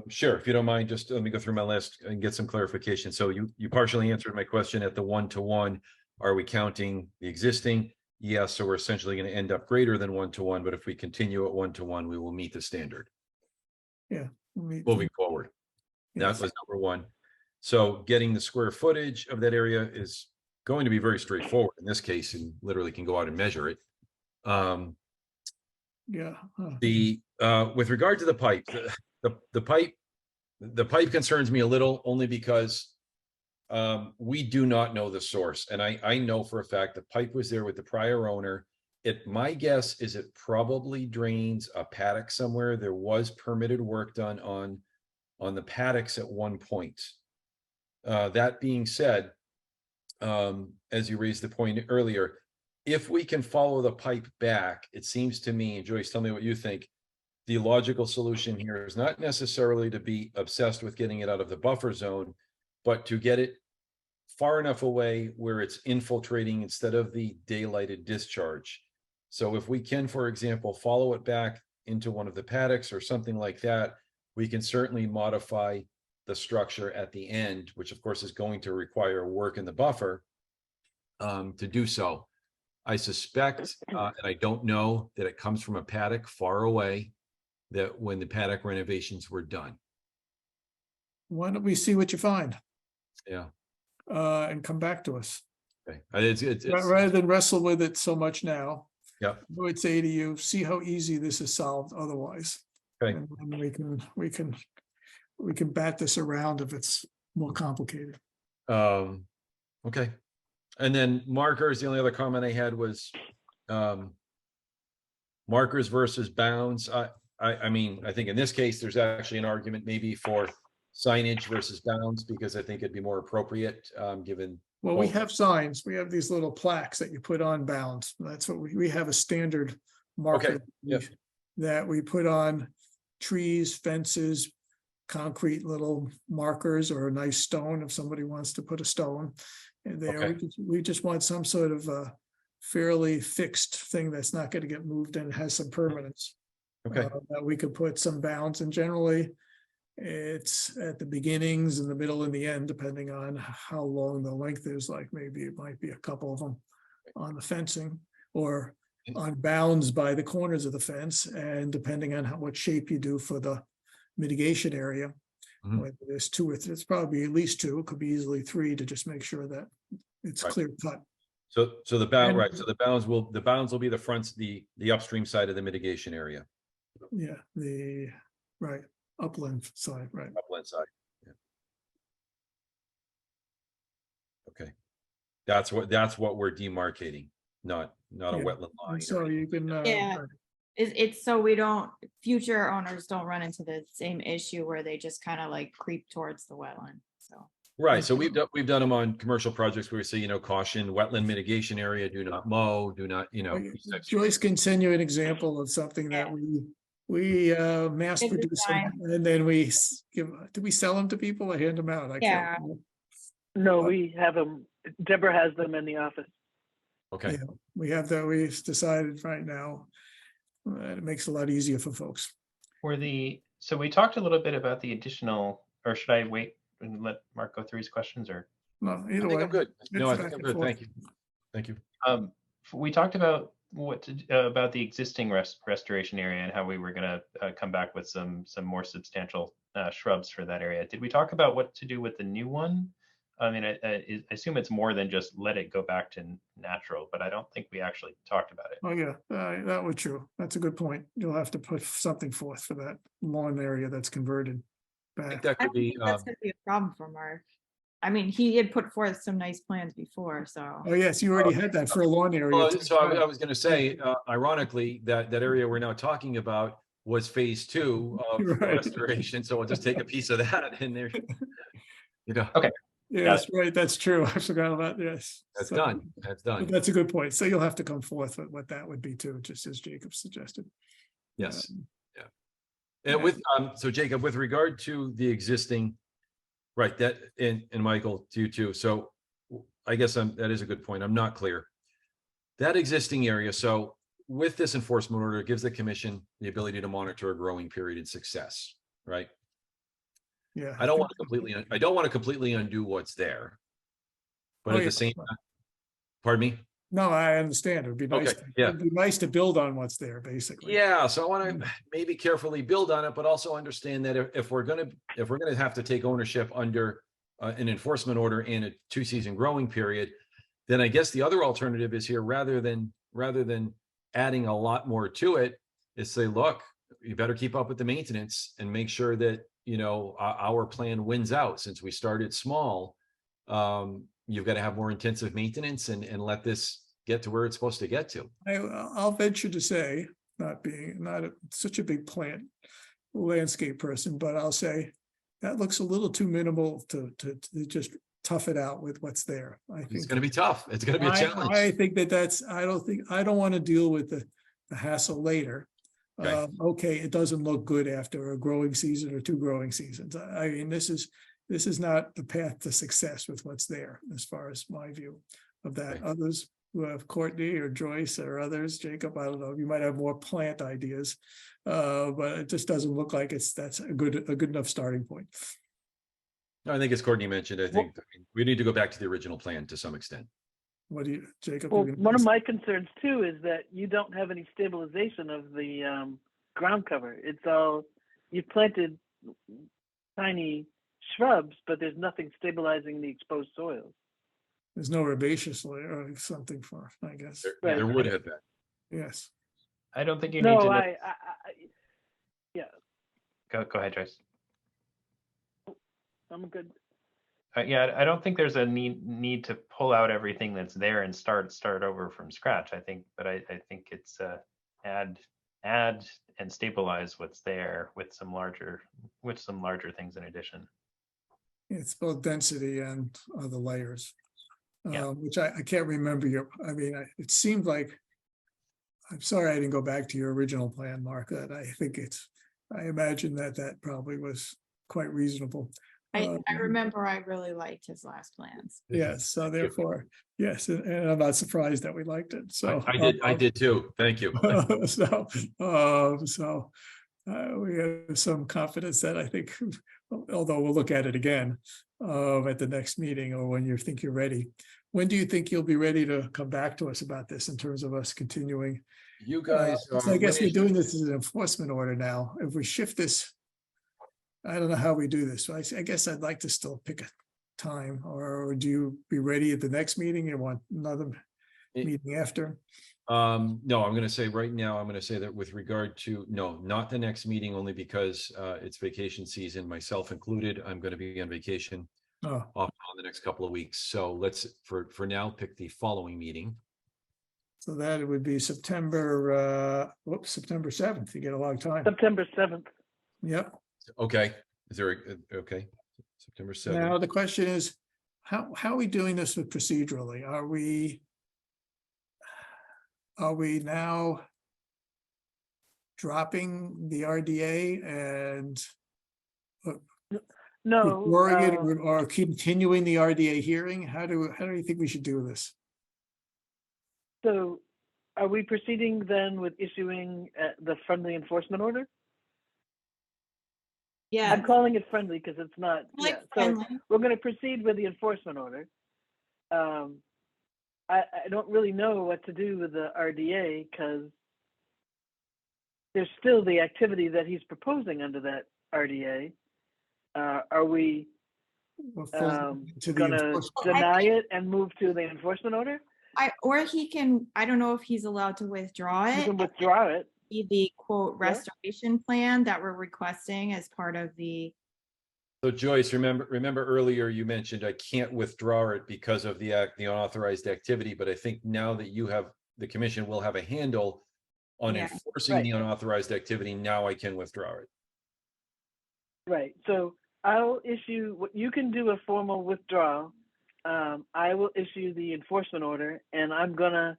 Sure, if you don't mind, just let me go through my list and get some clarification. So you partially answered my question at the 1-to-1. Are we counting the existing? Yes, so we're essentially going to end up greater than 1-to-1, but if we continue at 1-to-1, we will meet the standard moving forward. That
Yes.
was number one. So getting the square footage of that area is going to be very straightforward in this case, and literally can go out and measure it.
Yeah.
With regard to the pipe, the pipe concerns me a little, only because we do not know the source. And I know for a fact the pipe was there with the prior owner. My guess is it probably drains a paddock somewhere. There was permitted work done on the paddocks at one point. That being said, as you raised the point earlier, if we can follow the pipe back, it seems to me, and Joyce, tell me what you think, the logical solution here is not necessarily to be obsessed with getting it out of the buffer zone, but to get it far enough away where it's infiltrating instead of the daylighted discharge. So if we can, for example, follow it back into one of the paddocks or something like that, we can certainly modify the structure at the end, which of course is going to require work in the buffer to do so. I suspect, and I don't know, that it comes from a paddock far away, that when the paddock renovations were done.
Why don't we see what you find?
Yeah.
And come back to us.
Okay. It's
Rather than wrestle with it so much now.
Yeah.
I would say to you, see how easy this is solved otherwise.
Okay.
And then we can bat this around if it's more complicated.
Okay. And then markers, the only other comment I had was markers versus bounds. I mean, I think in this case, there's actually an argument maybe for signage versus bounds, because I think it'd be more appropriate given.
Well, we have signs. We have these little plaques that you put on bounds. That's what we have a standard marker
Yep.
that we put on trees, fences, concrete little markers, or a nice stone if somebody wants to put a stone. And there,
Okay.
we just want some sort of a fairly fixed thing that's not going to get moved and has some permanence.
Okay.
That we could put some bounds, and generally it's at the beginnings, in the middle, and the end, depending on how long the length is. Like maybe it might be a couple of them on the fencing or on bounds by the corners of the fence, and depending on what shape you do for the mitigation area.
Mhm.
Whether there's two or three, it's probably at least two, it could be easily three, to just make sure that it's
Right.
clear cut.
So the bound,
And-
right, so the bounds will be the fronts, the upstream side of the mitigation area,
Yeah, right, upland side, right.
upland side. Yeah. Okay. That's what we're demarcating, not a
Yeah.
wetland line.
And so you can.
Yeah. It's so future owners don't run into the same issue where they just kind of like creep towards the wetland, so.
Right, so we've done them on commercial projects where we say, caution, wetland mitigation area, do not mow, do not, these types of
Joyce can send you an example of something that we mass
Good
produce them,
design.
and then we do we sell them to people or hand them out? I can't
Yeah.
remember.
No, we have them. Deborah has them in the office.
Okay,
Yeah, we have that. We've decided right now. It makes it a lot easier for folks.
So we talked a little bit about the additional, or should I wait and let Mark go through his questions, or?
No,
I
either
think
way.
I'm good. No, I
it's
think
back
I'm
and
good,
forth.
thank you. Thank you.
We talked about about the existing restoration area and how we were going to come back with some more substantial shrubs for that area. Did we talk about what to do with the new one? I mean, I assume it's more than just let it go back to natural, but I don't think we actually talked about it.
Oh, yeah, that would true. That's a good point. You'll have to put something forth for that lawn area that's converted
I think
back.
that
I
could
don't
be,
think that's gonna be a problem for Mark. I mean, he had put forth some nice plans before, so.
Oh, yes, you already had that for a lawn area.
well,
too.
so I was gonna say, ironically, that area we're now talking about was phase 2 of the
Right.
restoration, so we'll just take a piece of that in there.
Okay.
Yes, right, that's true. I forgot about this.
That's
So-
done, that's
But
done,
that's a good point. So you'll have to come forth with what that would be too, just as Jacob suggested.
yes.
yeah.
And so Jacob, with regard to the existing, right, that, and Michael, to you too, so I guess that is a good point, I'm not clear. that existing area, so with this enforcement order, it gives the commission the ability to monitor a growing period in success, right?
Yeah.
I don't want to completely undo what's there. But
Oh,
at
yeah.
the same time, pardon me?
No, I understand. It'd be nice.
Okay, yeah.
It'd be nice to build on what's there, basically.
Yeah, so I want to maybe carefully build on it, but also understand that if we're gonna have to take ownership under an enforcement order in a 2-season growing period, then I guess the other alternative is here, rather than adding a lot more to it, is say, look, you better keep up with the maintenance and make sure that, you know, our plan wins out. Since we started small, you've got to have more intensive maintenance and let this get to where it's supposed to get to.
I'll venture to say, not such a big landscape person, but I'll say that looks a little too minimal to just tough it out with what's there. I think
It's going to be tough. It's going to be a challenge.
I think I don't want to deal with the hassle later.
Okay.
Okay, it doesn't look good after a growing season or 2 growing seasons. I mean, this is not the path to success with what's there, as far as my view of that.
Okay.
Others who have Courtney or Joyce or others, Jacob, I don't know, you might have more plant ideas. But it just doesn't look like that's a good enough starting point.
I think as Courtney mentioned, I think we need to go back to the original plan to some extent.
What do you, Jacob?
Well,
you gonna
one of
say?
my concerns too is that you don't have any stabilization of the ground cover. It's all, you planted tiny shrubs, but there's nothing stabilizing the exposed soils.
There's no herbaceous layer or something for, I guess.
Right.
There would have been.
Yes.
I don't think you need
No,
to.
yeah,
Go ahead, Joyce.
I'm good.
Yeah, I don't think there's a need to pull out everything that's there and start over from scratch. I think it's add and stabilize what's there with some larger things in addition.
It's both density and the layers,
Yeah.
which I can't remember it seemed like, I'm sorry I didn't go back to your original plan, Mark, that I imagine that probably was quite reasonable.
I remember I really liked his last plans.
Yes, so therefore, yes, and I'm not surprised that we liked it, so.
I did too. Thank you.
We have some confidence that I think, although we'll look at it again at the next meeting or when you think you're ready. When do you think you'll be ready to come back to us about this in terms of us continuing?
You guys.
So I guess we're doing this as an enforcement order now. If we shift this, I don't know how we do this. So I guess I'd like to still pick a time, or do you be ready at the next meeting? You want another meeting after?
No, I'm going to say right now, I'm going to say that with regard to, no, not the next meeting, only because it's vacation season, myself included. I'm going to be on vacation
Oh,
off on the next couple of weeks. So let's, for now, pick the following meeting.
so that it would be September 7th. You get a long time.
September 7th.
Yep.
Okay. Is there okay? September 7th.
Now, the question is, how are we doing this with procedurally? Are we now dropping the RDA and
No,
withdrawing it, or continuing the RDA hearing? How do you think we should do this?
so are we proceeding then with issuing the friendly enforcement order?
Yeah,
I'm calling it friendly because it's not.
like
Yeah. So
friendly.
we're going to proceed with the enforcement order. I don't really know what to do with the RDA because there's still the activity that he's proposing under that RDA. Are we
We're full to the
going to
enforcement-
deny it and move to the enforcement order?
Or he can, I don't know if he's allowed to withdraw
You
it.
can withdraw it.
Be the quote
Yeah.
restoration plan that we're requesting as part of the,
So Joyce, remember earlier you mentioned I can't withdraw it because of the unauthorized activity, but I think now that the commission will have a handle on
Yeah.
enforcing
Right.
the unauthorized activity, now I can withdraw it.
Right. So I'll issue, what you can do a formal withdrawal. I will issue the enforcement order, and I'm gonna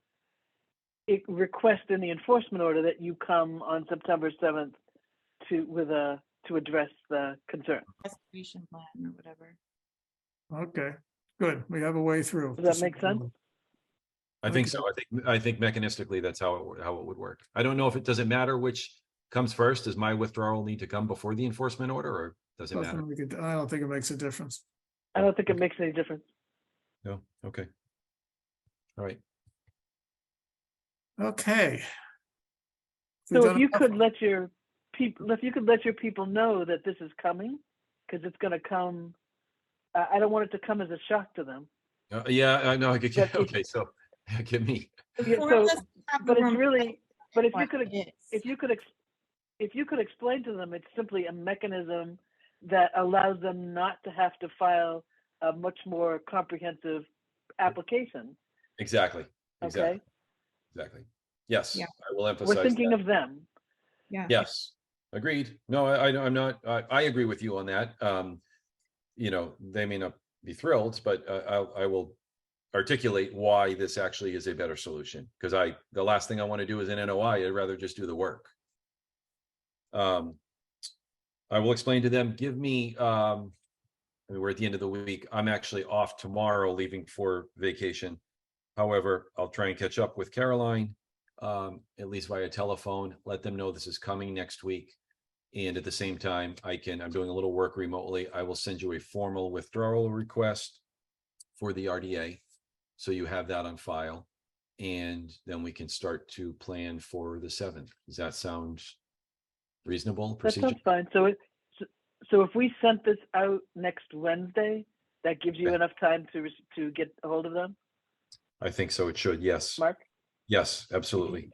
request in the enforcement order that you come on September 7th to address the concern.
restoration plan or whatever.
Okay, good. We have a way through.
Does that make sense?
I think so. I think mechanistically, that's how it would work. I don't know if it doesn't matter which comes first. Does my withdrawal need to come before the enforcement order, or does it matter?
I don't think it makes a difference.
I don't think it makes any difference.
No? Okay. All right.
Okay. We've
So
done
if you
enough.
could let your people know that this is coming, because it's gonna come, I don't want it to come as a shock to them.
Yeah, I know. I get
But if-
okay. So give me.
Yeah,
Before
so,
this happened,
but it's
remember
really, but if you
what
could,
it is.
if you could explain to them, it's simply a mechanism that allows them not to have to file a much more comprehensive application.
Exactly.
Okay,
Exactly. Yes,
Yeah.
I will emphasize
we're thinking
that.
of them.
Yeah.
Yes, agreed. No, I'm not, I agree with you on that. You know, they may not be thrilled, but I will articulate why this actually is a better solution. Because the last thing I want to do is an NOI. I'd rather just do the work. I will explain to them, give me, we're at the end of the week. I'm actually off tomorrow, leaving for vacation. However, I'll try and catch up with Caroline, at least via telephone, let them know this is coming next week. And at the same time, I'm doing a little work remotely. I will send you a formal withdrawal request for the RDA. So you have that on file. And then we can start to plan for the 7th. Does that sound reasonable
That
procedure?
sounds fine. So if we sent this out next Wednesday, that gives you
Okay.
enough time to get a hold of them,
I think so. It should. Yes.
Mark?
Yes, absolutely.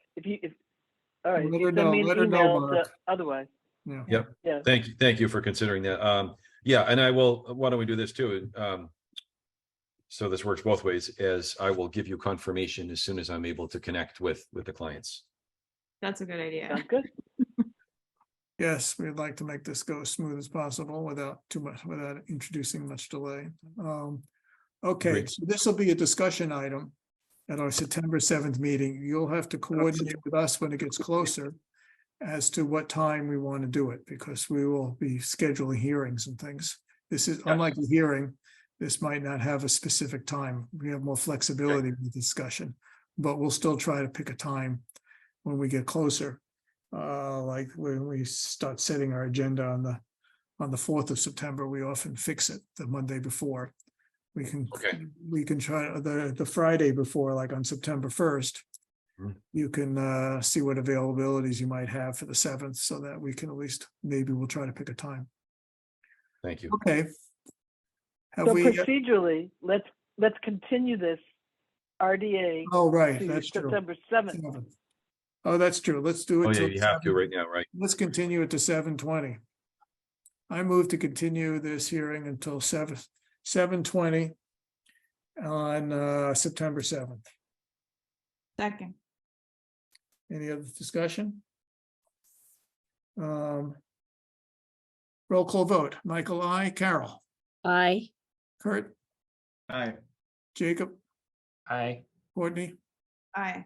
All right, if
Let
you
her
send
know,
me an
let her know,
email
Mark.
to otherwise,
Yeah.
Yep.
yeah.
Thank you for considering that. Yeah, and I will, why don't we do this too? So this works both ways, as I will give you confirmation as soon as I'm able to connect with the clients.
That's a good idea.
Sounds good.
Yes, we'd like to make this go as smooth as possible without introducing much delay. Okay,
Great.
so this will be a discussion item at our September 7th meeting. You'll have to coordinate with us when it gets closer as to what time we want to do it, because we will be scheduling hearings and things. This is unlike a hearing. This might not have a specific time. We have more flexibility with discussion, but we'll still try to pick a time when we get closer. Like when we start setting our agenda on the 4th of September, we often fix it the Monday before. We can try the Friday before, like on September 1st.
Mhm.
You can see what availabilities you might have for the 7th, so that we can at least, maybe we'll try to pick a time.
Thank you.
Okay. Have
So
we?
procedurally, let's continue this RDA
Oh, right,
to
that's true.
September 7th.
7th. Oh, that's true. Let's do it.
Oh, yeah,
till
you have to
7th.
right now, right?
Let's continue it to 7:20. I move to continue this hearing until 7:20 on September 7th.
Second.
Any other discussion? Roll call vote. Michael, I. Carol,
Aye.
Kurt,
Aye.
Jacob,
Aye.
Courtney,
Aye.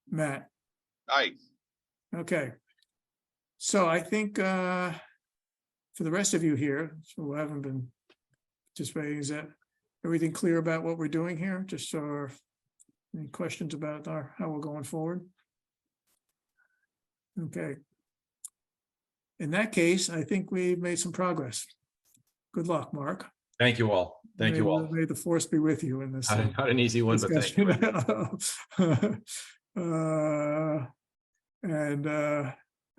Matt.
Aye.
Okay. So I think for the rest of you here who haven't been participating, is that everything clear about what we're doing here? Just so any questions about how we're going forward? Okay. In that case, I think we've made some progress. Good luck, Mark.
Thank you all. Thank you all.
May the force be with you in this.
Not an easy one, but thank you.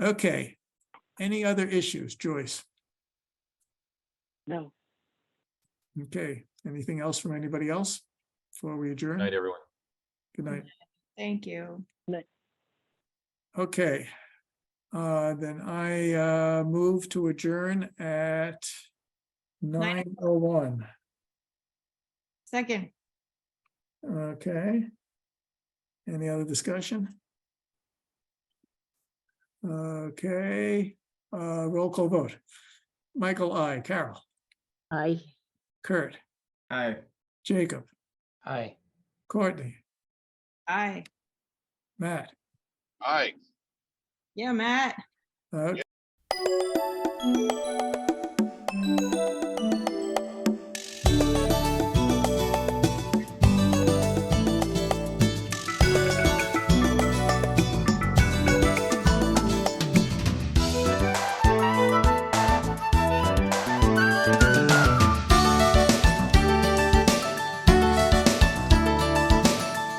Okay. Any other issues, Joyce?
No.
Okay, anything else from anybody else before we adjourn?
Night, everyone.
Good night.
Thank you.
Okay. Then I move to adjourn at 9:01.
Second.
Okay. Any other discussion? Okay, roll call vote. Michael, I. Carol,
Aye.
Kurt,
Aye.
Jacob,
Aye.
Courtney,
Aye.
Matt.
Aye.
Yeah, Matt.
Okay.